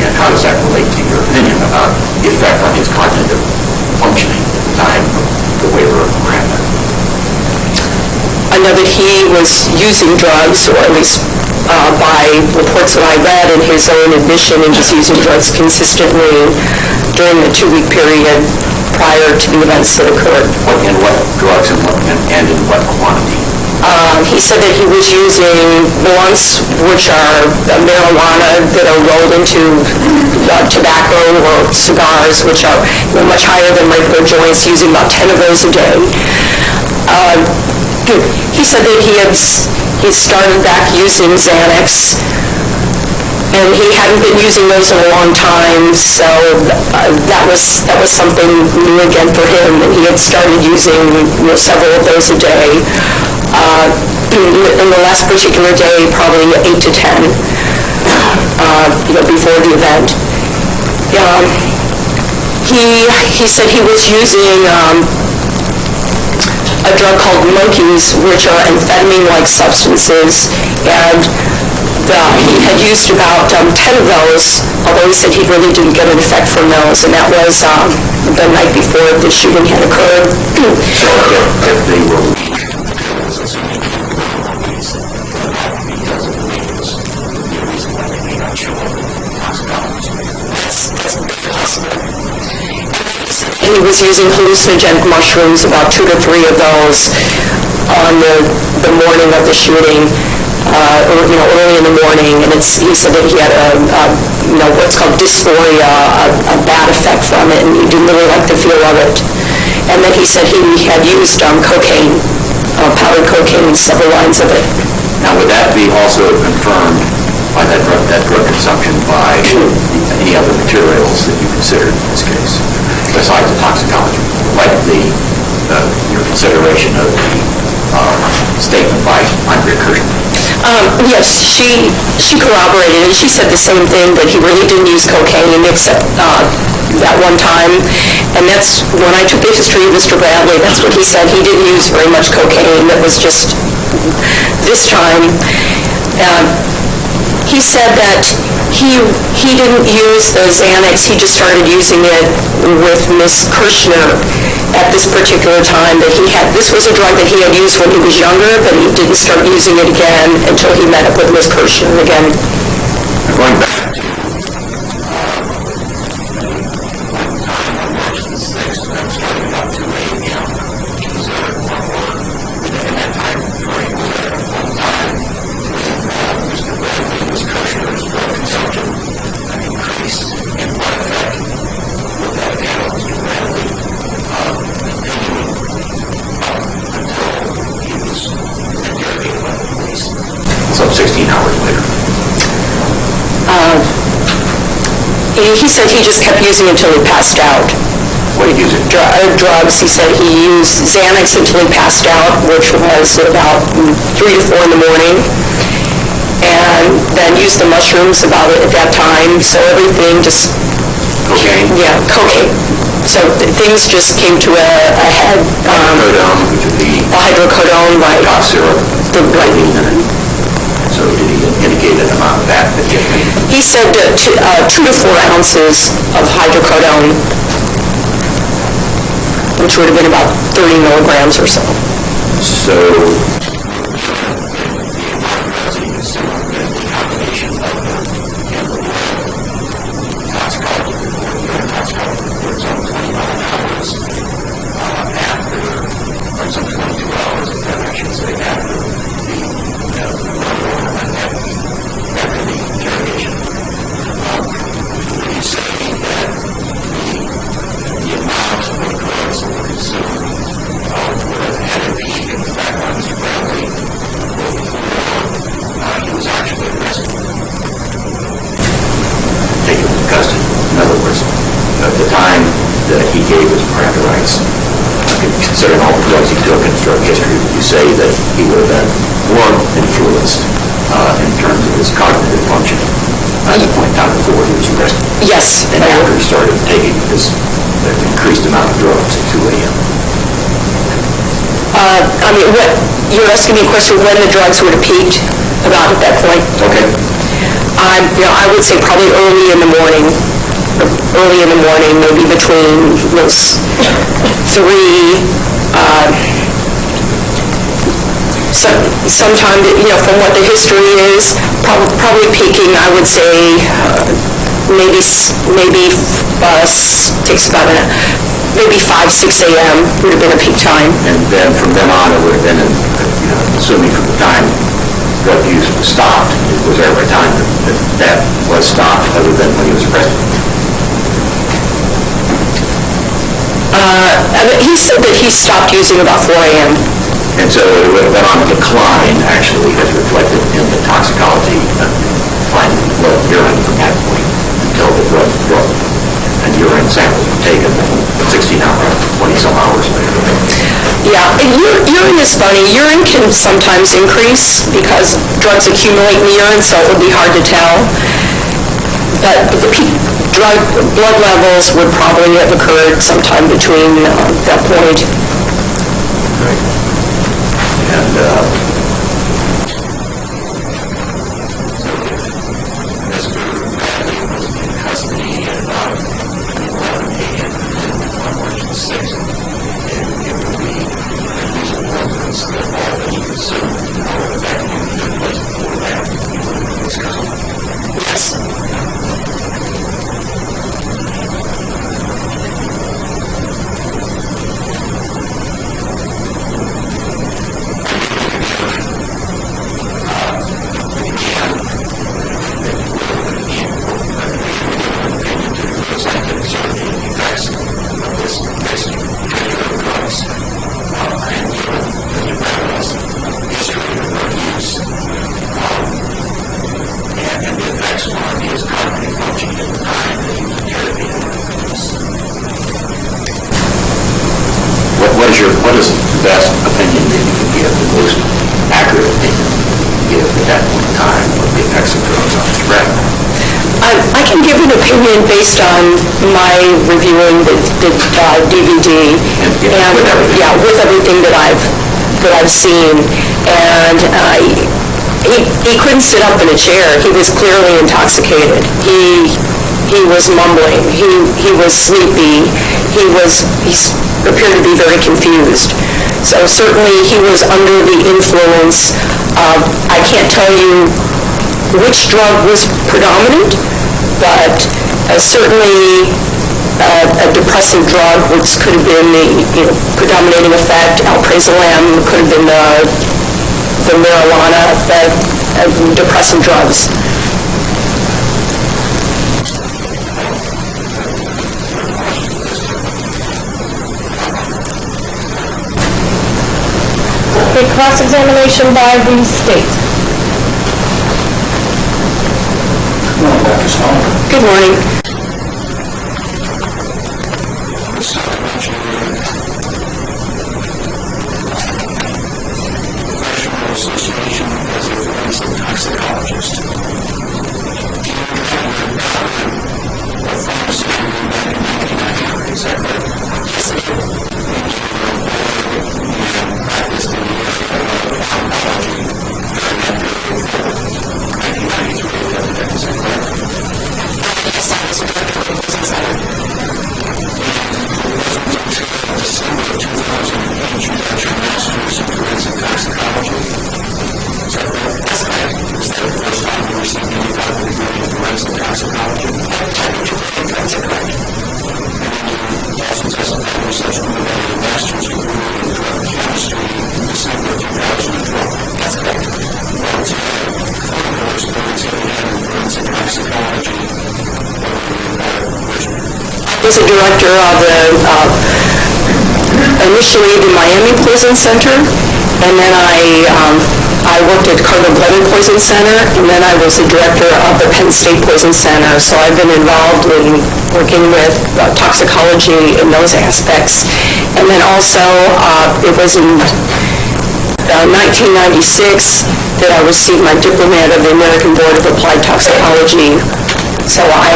and how does that relate to your opinion about the effect on his cognitive functioning at the time of the waiver of Miranda? I know that he was using drugs, or at least by reports that I read and his own admission, and was using drugs consistently during the 2-week period prior to the events that occurred. And what drugs and in what quantity? He said that he was using blunts, which are marijuana that are rolled into tobacco or cigars, which are much higher than regular joints, using about 10 of those a day. He said that he started back using Xanax, and he hadn't been using those in a long time, so that was something new again for him, and he had started using several of those a day. In the last particular day, probably 8 to 10, before the event. He said he was using a drug called monkeys, which are amphetamine-like substances, and he had used about 10 of those, although he said he really didn't get an effect from those, and that was the night before the shooting had occurred. So if they were... He was using hallucinogenic mushrooms, about 2 to 3 of those, on the morning of the shooting, early in the morning, and he said that he had what's called dysphoria, a bad effect from it, and he didn't really like the feel of it. And then he said he had used cocaine, powdered cocaine, several lines of it. Now, would that be also confirmed by that drug consumption by any other materials that you considered in this case, besides the toxicology, like your consideration of the statement by Andrea Kirschner? Yes, she corroborated it. She said the same thing, that he really didn't use cocaine except that one time. And that's, when I took the history of Mr. Bradley, that's what he said. He didn't use very much cocaine. That was just this time. He said that he didn't use the Xanax. He just started using it with Miss Kirschner at this particular time. That this was a drug that he had used when he was younger, but he didn't start using it again until he met up with Miss Kirschner again. Going back some 16 hours later. He said he just kept using it until he passed out. What did he use it? Drugs. He said he used Xanax until he passed out, which was about 3 to 4 in the morning, and then used the mushrooms about it at that time. So everything just... Cocaine? Yeah, cocaine. So things just came to a head. Hydrocodone, which would be... Hydrocodone, right. Cough syrup. Right. So did he indicate an amount of that he had taken? He said 2 to 4 ounces of hydrocodone, which would have been about 30 milligrams or so. So... taken into custody. In other words, at the time that he gave his Miranda rights, considering all the drugs he took in his drug history, would you say that he would have been more influenced in terms of his cognitive function at the point in time before he was arrested? Yes. And after he started taking this increased amount of drugs at 2 a.m.? You're asking me a question when the drugs would have peaked, about at that point? Okay. I would say probably early in the morning, maybe between those 3, sometime, from what the history is, probably peaking, I would say, takes about maybe 5, 6 a.m. would have been a peak time. And then from then on, it would have been, assuming from the time drug use was stopped, was there ever a time that was stopped other than when he was arrested? He said that he stopped using about 4 a.m. And so it would have been on a decline, actually, as reflected in the toxicology, finding blood and urine from that point until the drug and urine samples were taken 16 hours, 20-some hours later. Yeah, and urine is funny. Urine can sometimes increase because drugs accumulate in the urine, so it would be hard to tell. But the peak blood levels would probably have occurred sometime between that point. Right. And what is the best opinion that you can give, the most accurate opinion you can give at that point in time of the effects of drugs on the brain? I can give an opinion based on my reviewing the DVD and with everything. yeah, with everything that I've seen. And he couldn't sit up in a chair. He was clearly intoxicated. He was mumbling. He was sleepy. He appeared to be very confused. So certainly he was under the influence of, I can't tell you which drug was predominant, but certainly a depressive drug, which could have been the predominating effect. Alprazolam could have been the marijuana, the depressive drugs. Okay, cross-examination by the state. Good morning. Was a director of initially the Miami Poison Center, and then I worked at Cardinal Bledden Poison Center, and then I was the director of the Penn State Poison Center. So I've been involved in working with toxicology in those aspects. And then also, it was in 1996 that I received my diploma of the American Board of Applied Toxicology. So I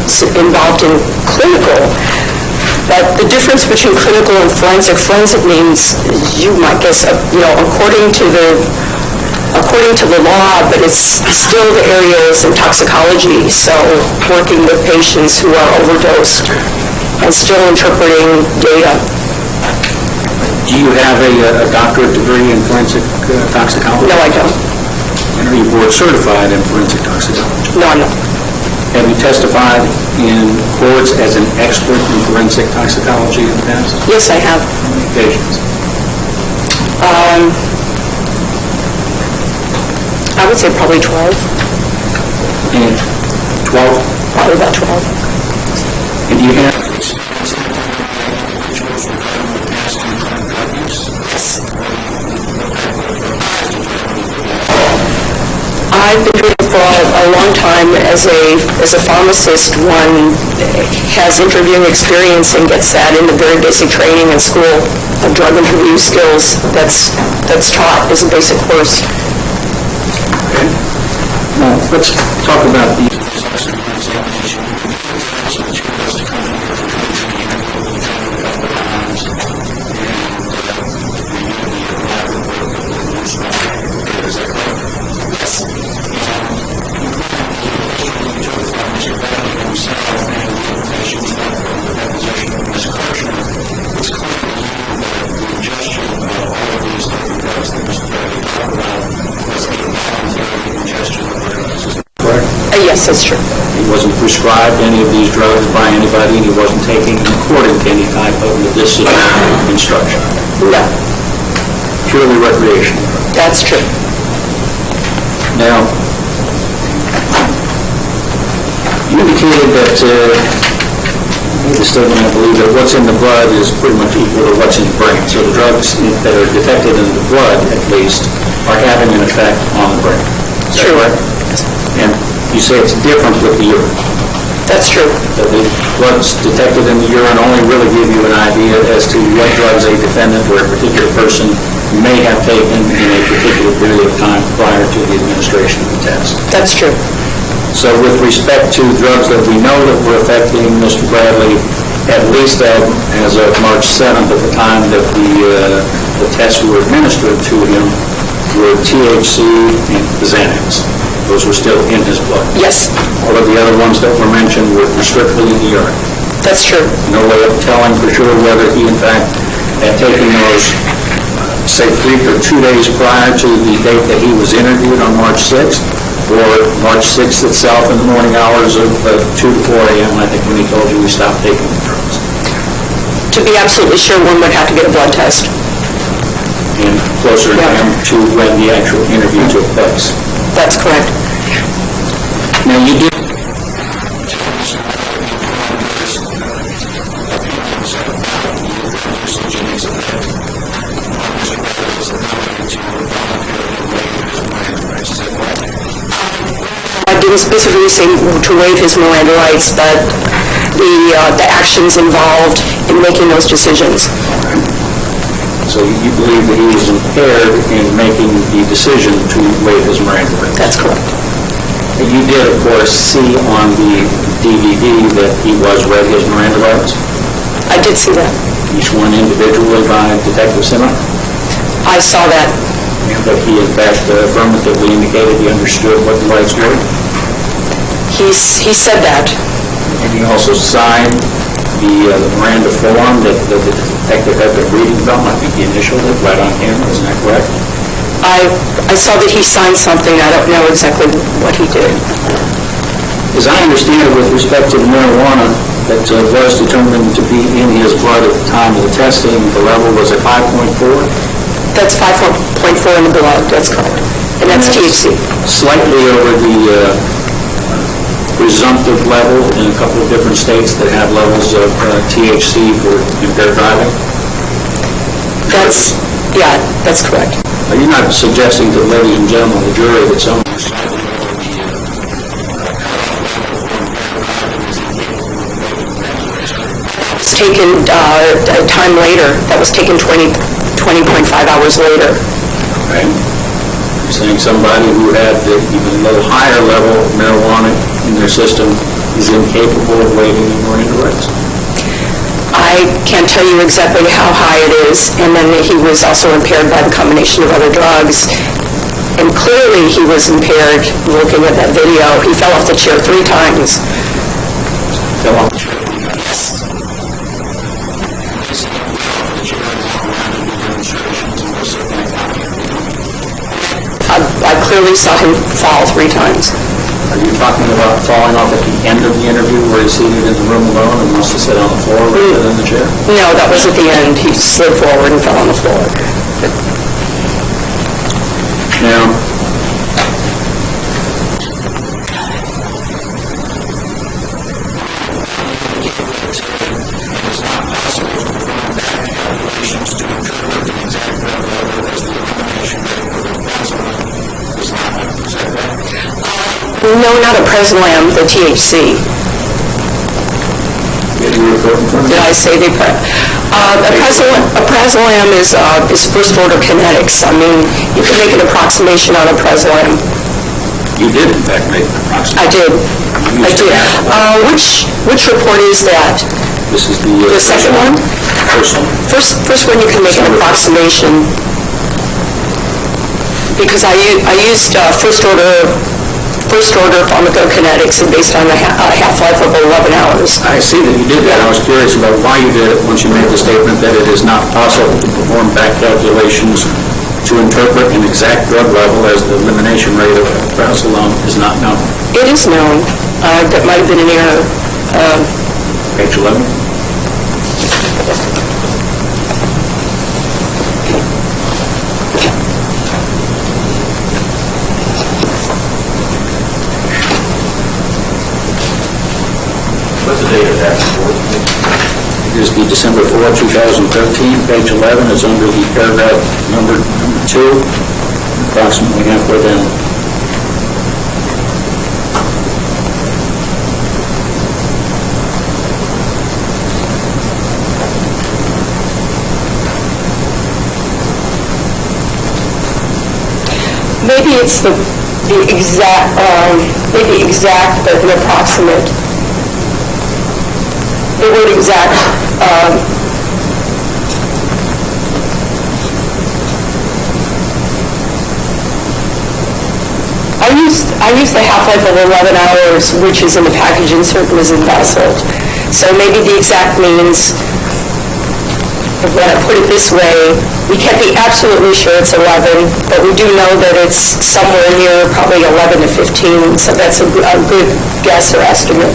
involved in clinical, but the difference between clinical and forensic means, you might guess, according to the law, but it's still the areas in toxicology, so working with patients who are overdosed and still interpreting data. Do you have a doctorate degree in forensic toxicology? No, I don't. And are you board certified in forensic toxicology? No, I'm not. Have you testified in courts as an expert in forensic toxicology in the past? Yes, I have. How many occasions? I would say probably 12. And 12? Probably about 12. And do you have... I've been doing it for a long time as a pharmacist. One has interviewing experience and gets that in the very basic training in school of drug interview skills that's taught as a basic course. Okay. Now, let's talk about the... Yes, that's true. He wasn't prescribed any of these drugs by anybody, and he wasn't taking them according to any type of medicinal instruction. No, Purely recreational. that's true. Now, you indicated that, the statement, I believe, that what's in the blood is pretty much equal to what's in the brain. So the drugs that are detected in the blood, at least, are having an effect on the brain. Is that True. correct? And you say it's different with the urine. That's true. The bloods detected in the urine only really give you an idea as to what drugs a defendant or a particular person may have taken in a particular period of time prior to the administration of the test. That's true. So with respect to drugs that we know that were affecting Mr. Bradley, at least as of March 7th, at the time that the tests were administered to him, were THC and Xanax. Those were still in his blood. Yes, All of the other ones that were mentioned were strictly in the urine. that's true. No way of telling for sure whether he in fact had taken those, say, 3 or 2 days prior to the date that he was interviewed on March 6th, or March 6th itself in the morning hours of 2 to 4 a.m., I think, when he told you he stopped taking the drugs. To be absolutely sure, one would have to get a blood test. And closer in Yeah. time to when the actual interview took place. That's correct. Now, you did... I didn't specifically say to waive his Miranda rights, but the actions involved in making those decisions. So you believe that he was impaired in making the decision to waive his Miranda rights? That's correct. And you did, of course, see on the DVD that he was read his Miranda rights, I did see that. each one individually by Detective Simmer, I saw that. and that he in fact affirmatively indicated he understood what the rights were. He said that. And he also signed the Miranda form that the detective had been reading from. I think he initialed it right on camera, isn't that correct? I saw that he signed something. I don't know exactly what he did. As I understand it, with respect to the marijuana that was determined to be in his blood at the time of the testing, the level was at 5.4. That's 5.4 in the blood. That's correct. And that's THC. Slightly over the presumptive level in a couple of different states that have levels of THC for impaired driving. Yeah, that's correct. You're not suggesting to the ladies and gentlemen of the jury that someone It's taken a time later. That was taken 20.5 hours later. okay? You're saying somebody who had even a little higher level of marijuana in their system is incapable of waiving the Miranda rights? I can't tell you exactly how high it is, and then he was also impaired by the combination of other drugs. And clearly he was impaired, looking at that video. He fell off the chair 3 times. Fell off. I clearly saw him fall 3 times. Are you talking about falling off at the end of the interview where he's seated in the room alone and wants to sit on the floor rather than the chair? No, that was at the end. He slid forward and fell on the floor. Now, No, not a Preslam, the THC. get your report in front of Did you. I say they a Preslam is first order kinetics. I mean, you can make an approximation on a Preslam. You did, in fact, make an approximation. I did. I used to did. have one. Which report is that? This is The second one? First one. First one you can make an approximation. Because I used first order pharmacokinetics and based on a half-life of 11 hours. I see that you did that. I was curious about why you did it once you made the statement that it is not possible to perform back calculations to interpret an exact drug level as the elimination rate of alprazolam is not known. It is known. That might have been an error. Page 11. What's the date of that report? It is the December 4, 2013, page 11. It's under the paragraph number 2, approximately halfway down. maybe it's the exact, maybe exact, but an approximate. The word exact, I use the half-life of 11 hours, which is in the package insert was embezzled. So maybe the exact means, when I put it this way, we can't be absolutely sure it's 11, but we do know that it's somewhere near probably 11 to 15, so that's a good guess or estimate.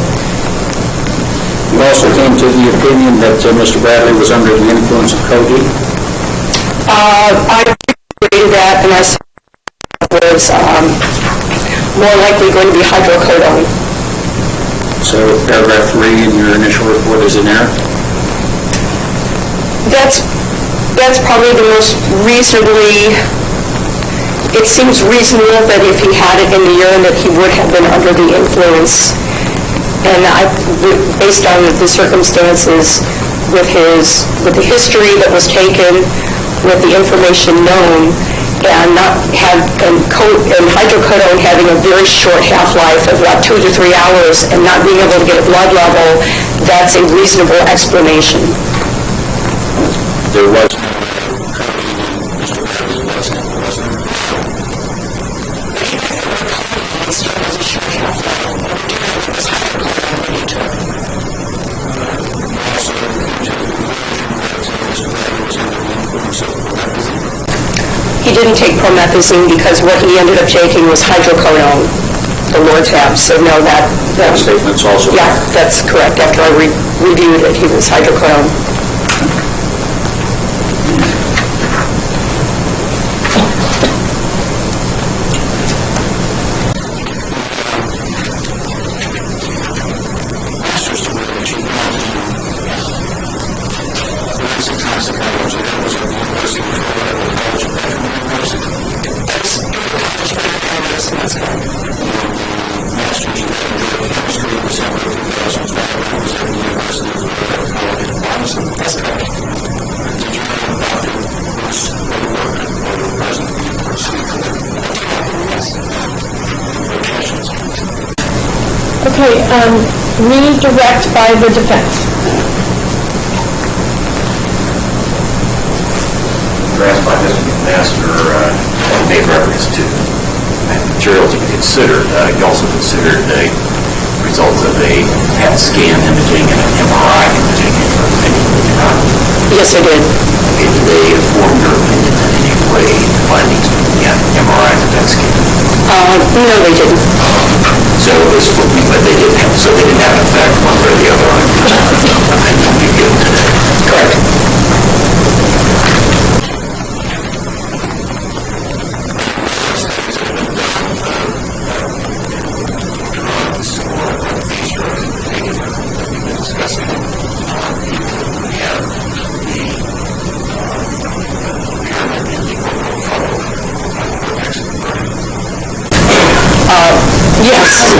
You also came to the opinion that Mr. Bradley was under the influence of codeine. I rated that, and I said it was more likely going to be hydrocodone. So paragraph 3 in your initial report is in error? That's probably the most reasonably, it seems reasonable that if he had it in the urine that he would have been under the influence. And based on the circumstances with the history that was taken, with the information known, and hydrocodone having a very short half-life of about 2 to 3 hours and not being able to get a blood level, that's a reasonable explanation. There was He didn't take promethazine because what he ended up taking was hydrocodone, the Lortab. So no, that statement's also... Yeah, that's correct. After I reviewed it, he was hydrocodone. Okay, redirect by the defense. Asked by Mr. McMaster, made reference to material to be considered. He also considered the results of a PET scan imaging and an MRI imaging. Yes, I did. Did they inform your opinion in any way, the findings of the MRI and PET scan? No, they didn't. So they didn't have an effect one way or the other on the opinion you've given today? Correct. Yes.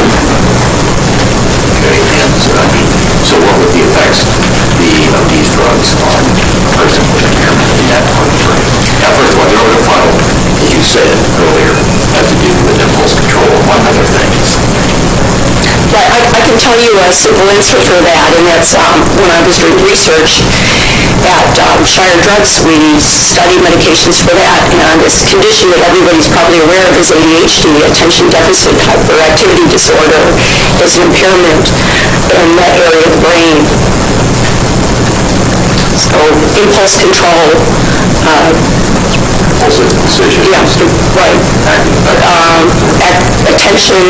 Okay, and so what would the effects be of these drugs on a person with impairment in that part of the brain? Now, first of all, the orbital funnel, as you said earlier, has to do with impulse control, among other things. Right, I can tell you a simple answer for that, and that's when I was doing research at Shire Drugs, we studied medications for that, and this condition that everybody's probably aware of is ADHD, attention deficit hyperactivity disorder, is an impairment in that area of the brain. So impulse control, Impulsive decision. yeah, right, attention,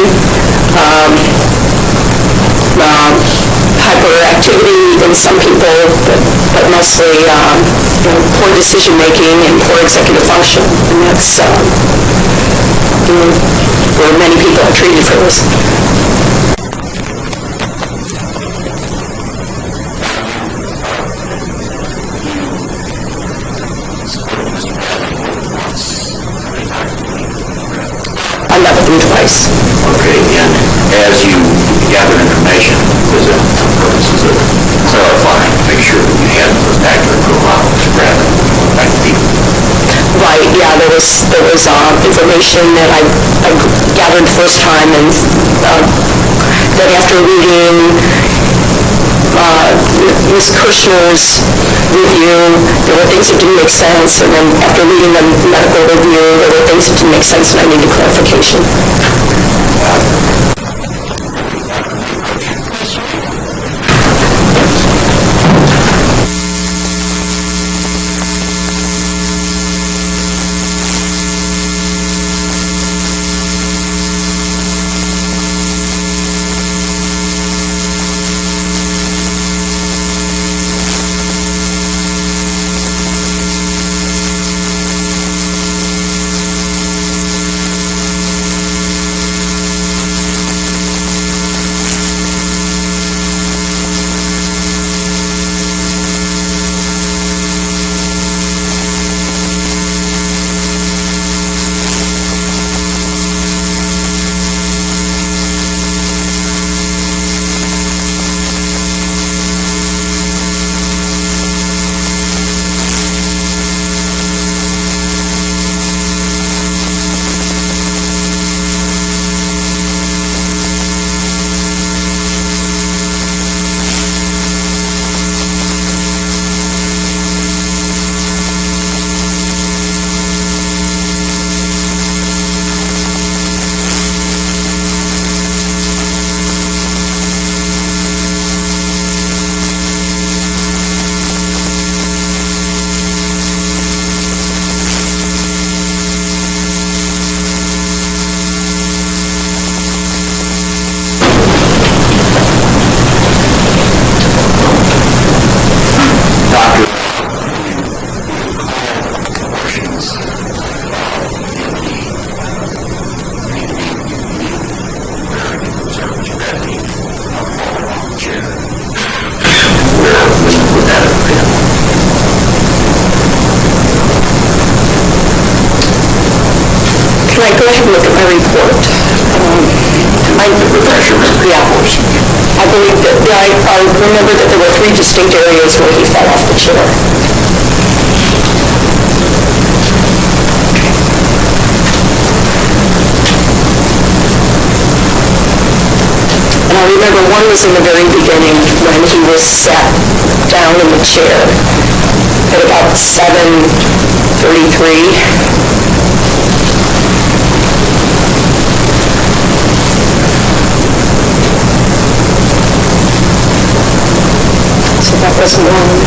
hyperactivity in some people, but mostly poor decision-making and poor executive function. And that's where many people are treated for this. I met with them twice. Okay, and as you gather information, was it for purposes of clarifying, make sure that you had those accurate profiles rather than people? Right, yeah, there was information that I gathered first time, and then after reading Ms. Kirshner's review, there were things that didn't make sense, and then after reading the medical review, there were things that didn't make sense, and I needed clarification. Can I go ahead and look at my report? I believe that, I remember that there were 3 distinct areas where he fell off the chair. And I remember one was in the very beginning when he was sat down in the chair at about 7:33. So that was one.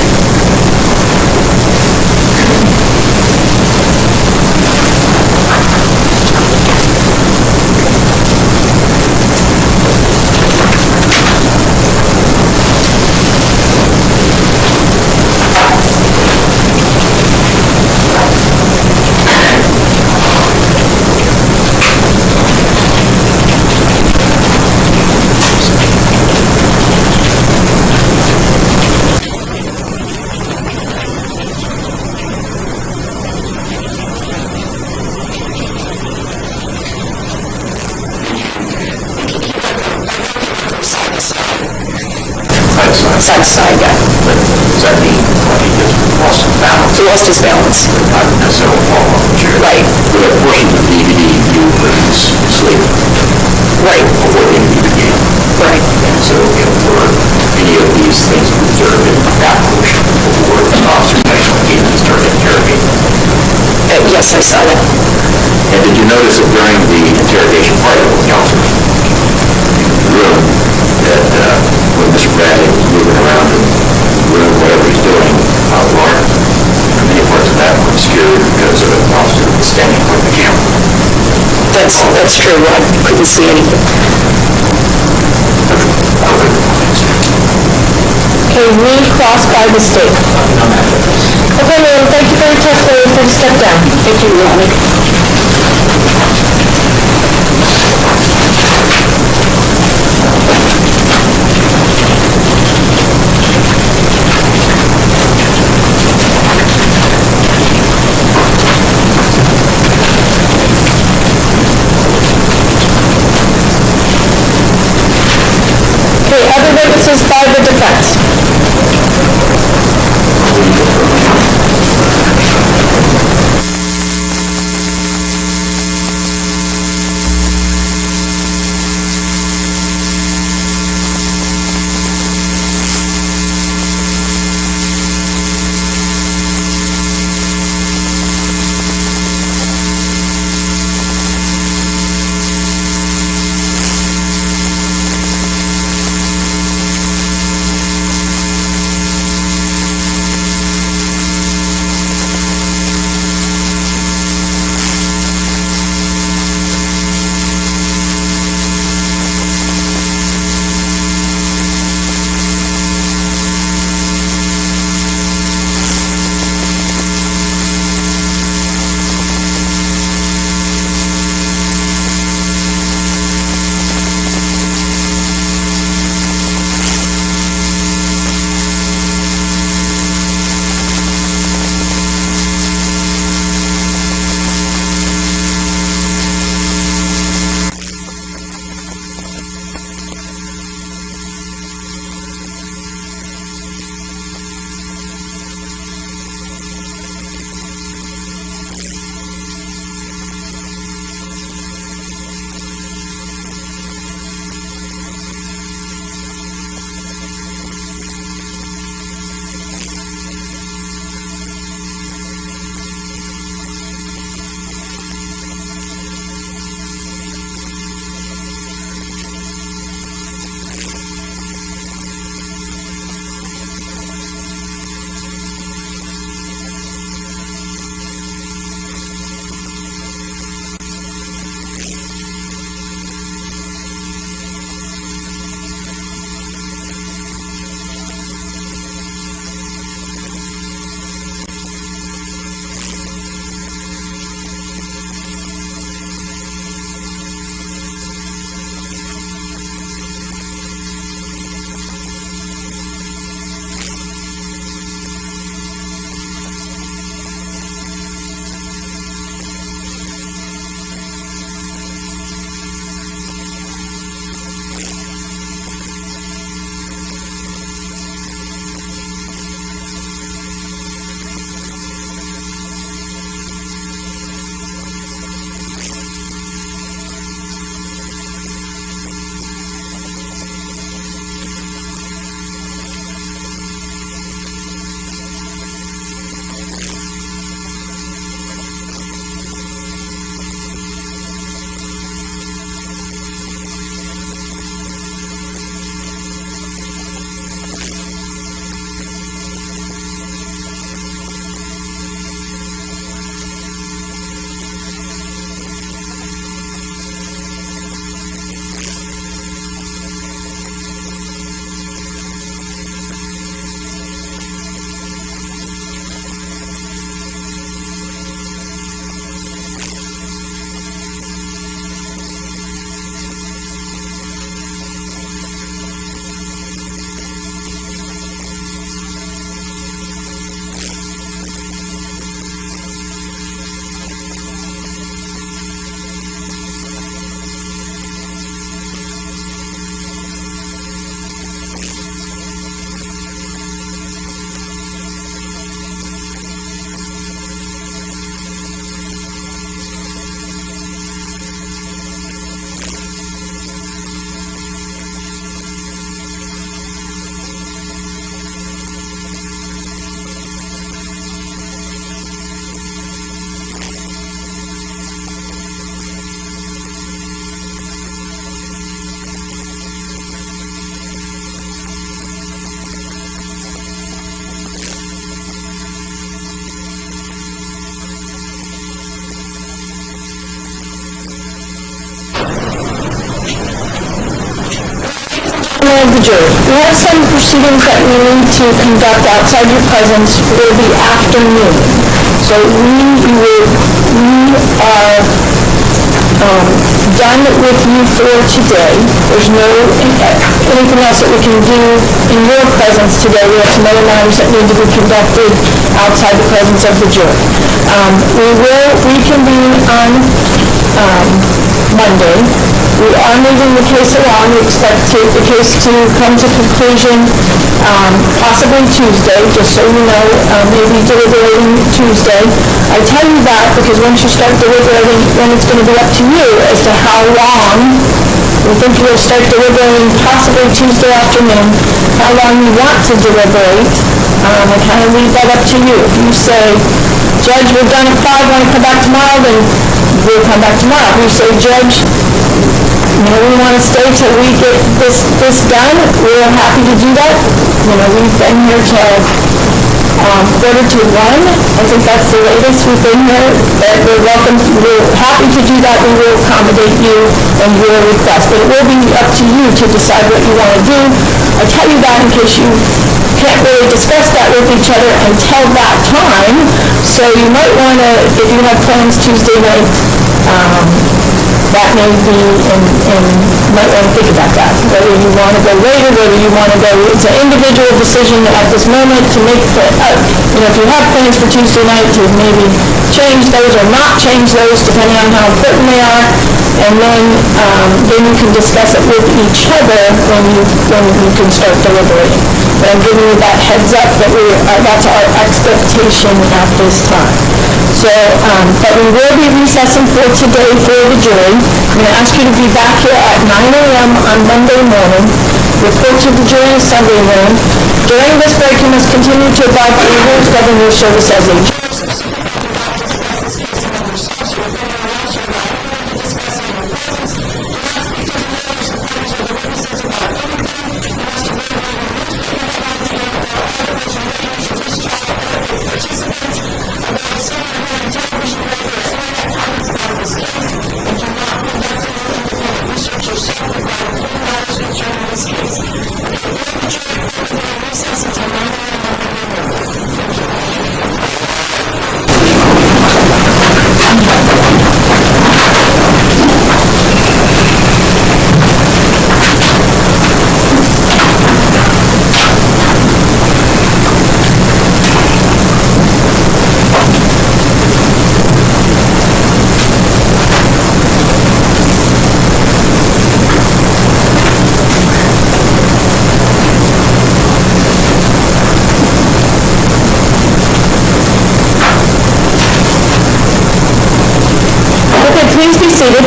Side to side, yeah. Does that mean he just lost his balance? He lost his balance. Not necessarily fall off the chair. Right. But a portion of the DVD view where he's sleeping Right, before the end of the game. right. And so, were any of these things observed in that portion before the officer actually came and started interrogating? Yes, I saw that. And did you notice that during the interrogation part of the officer room, that when Mr. Bradley was moving around in the room, whatever he's doing, Lauren, many parts of that were obscured because of an officer standing in front of the camera? That's true, I couldn't see anything. Okay, recrossed by mistake. Okay, ma'am, thank you for your testimony. Please step down. Thank you, Ronnie. Okay, other witnesses by the defense. of the jury. We have some proceedings that we need to conduct outside your presence for the afternoon. So we are done with you for today. There's no anything else that we can do in your presence today. We have some other matters that need to be conducted outside the presence of the jury. We will reconvene on Monday. We are moving the case along. We expect the case to come to conclusion possibly Tuesday, just so you know, maybe deliberating Tuesday. I tell you that because once you start deliberating, then it's going to be up to you as to how long. We think we'll start deliberating possibly Tuesday afternoon, how long you want to deliberate. I kind of leave that up to you. If you say, Judge, we're done at 5, want to come back tomorrow, then we'll come back tomorrow. If you say, Judge, we want to stay till we get this done, we're happy to do that. We've been here till 1:45. I think that's the latest we've been here. We're welcome, we're happy to do that. We will accommodate you and your request, but it will be up to you to decide what you want to do. I tell you that in case you can't really discuss that with each other until that time. So you might want to, if you have plans Tuesday night, that may be, and you might want to think about that, whether you want to go later, whether you want to go, it's an individual decision at this moment to make, if you have plans for Tuesday night, to maybe change those or not change those, depending on how important they are, and then you can discuss it with each other when you can start deliberating. But I'm giving you that heads up that that's our expectation at this time. So, but we will be recessing for today for the jury. I'm going to ask you to be back here at 9 a.m. on Monday morning. Report to the jury assembly room. During this break, you must continue to abide by the rules governing your service as a jury. Please be seated.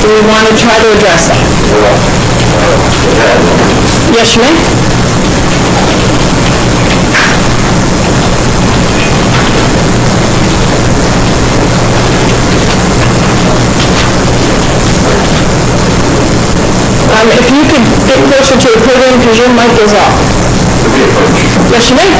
Do we want to try to address that? Yes, you may. If you could get closer to the podium because your mic is off. Yes, you may.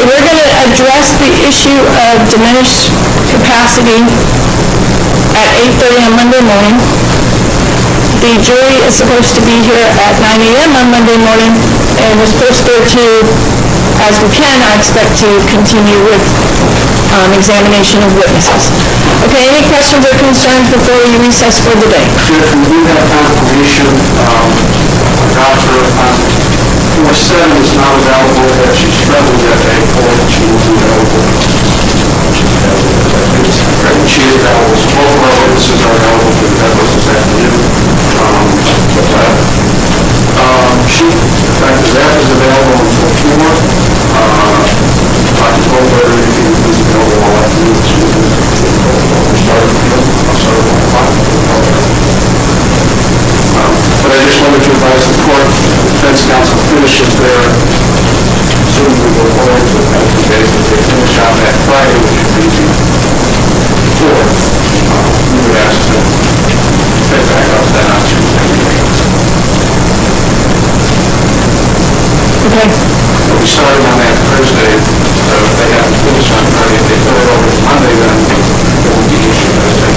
Okay, we're going to address the issue of diminished capacity at 8:30 on Monday morning. The jury is supposed to be here at 9 a.m. on Monday morning, and we're supposed to, as we can, I expect to continue with examination of witnesses. Okay, any questions or concerns before we recess for the day? Judge, we do have confirmation, Dr. 4/7 is not available, that she's traveling that day, and she will be available. She is available, so both of our witnesses are available for the deadline this afternoon. Zach is available until 4. Dr. Goldberg, anything is available all afternoon. We'll start at 5. But I just wanted to advise the court, the defense counsel finishes their, soon we go forward to the penalty days, if they finish on that Friday, which would be the 4th, we would ask to pick back up then on Tuesday. Okay. We'll be starting on that Thursday, so if they haven't finished on Friday, if they put it over to Monday, then it won't be issued as they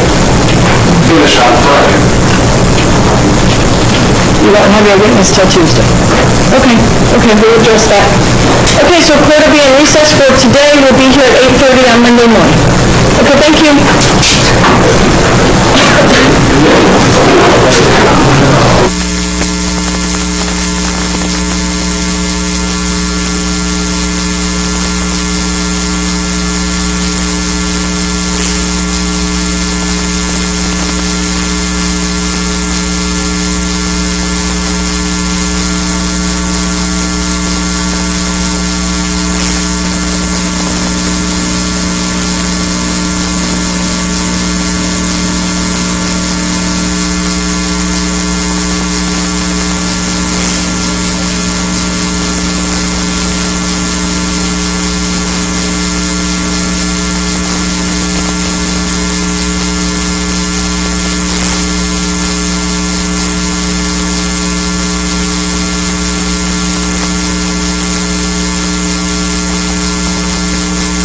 finish on Friday. You don't have your witness till Tuesday. Okay, we'll address that. Okay, so court will be in recess for today. We'll be here at 8:30 on Monday morning. Okay, thank you.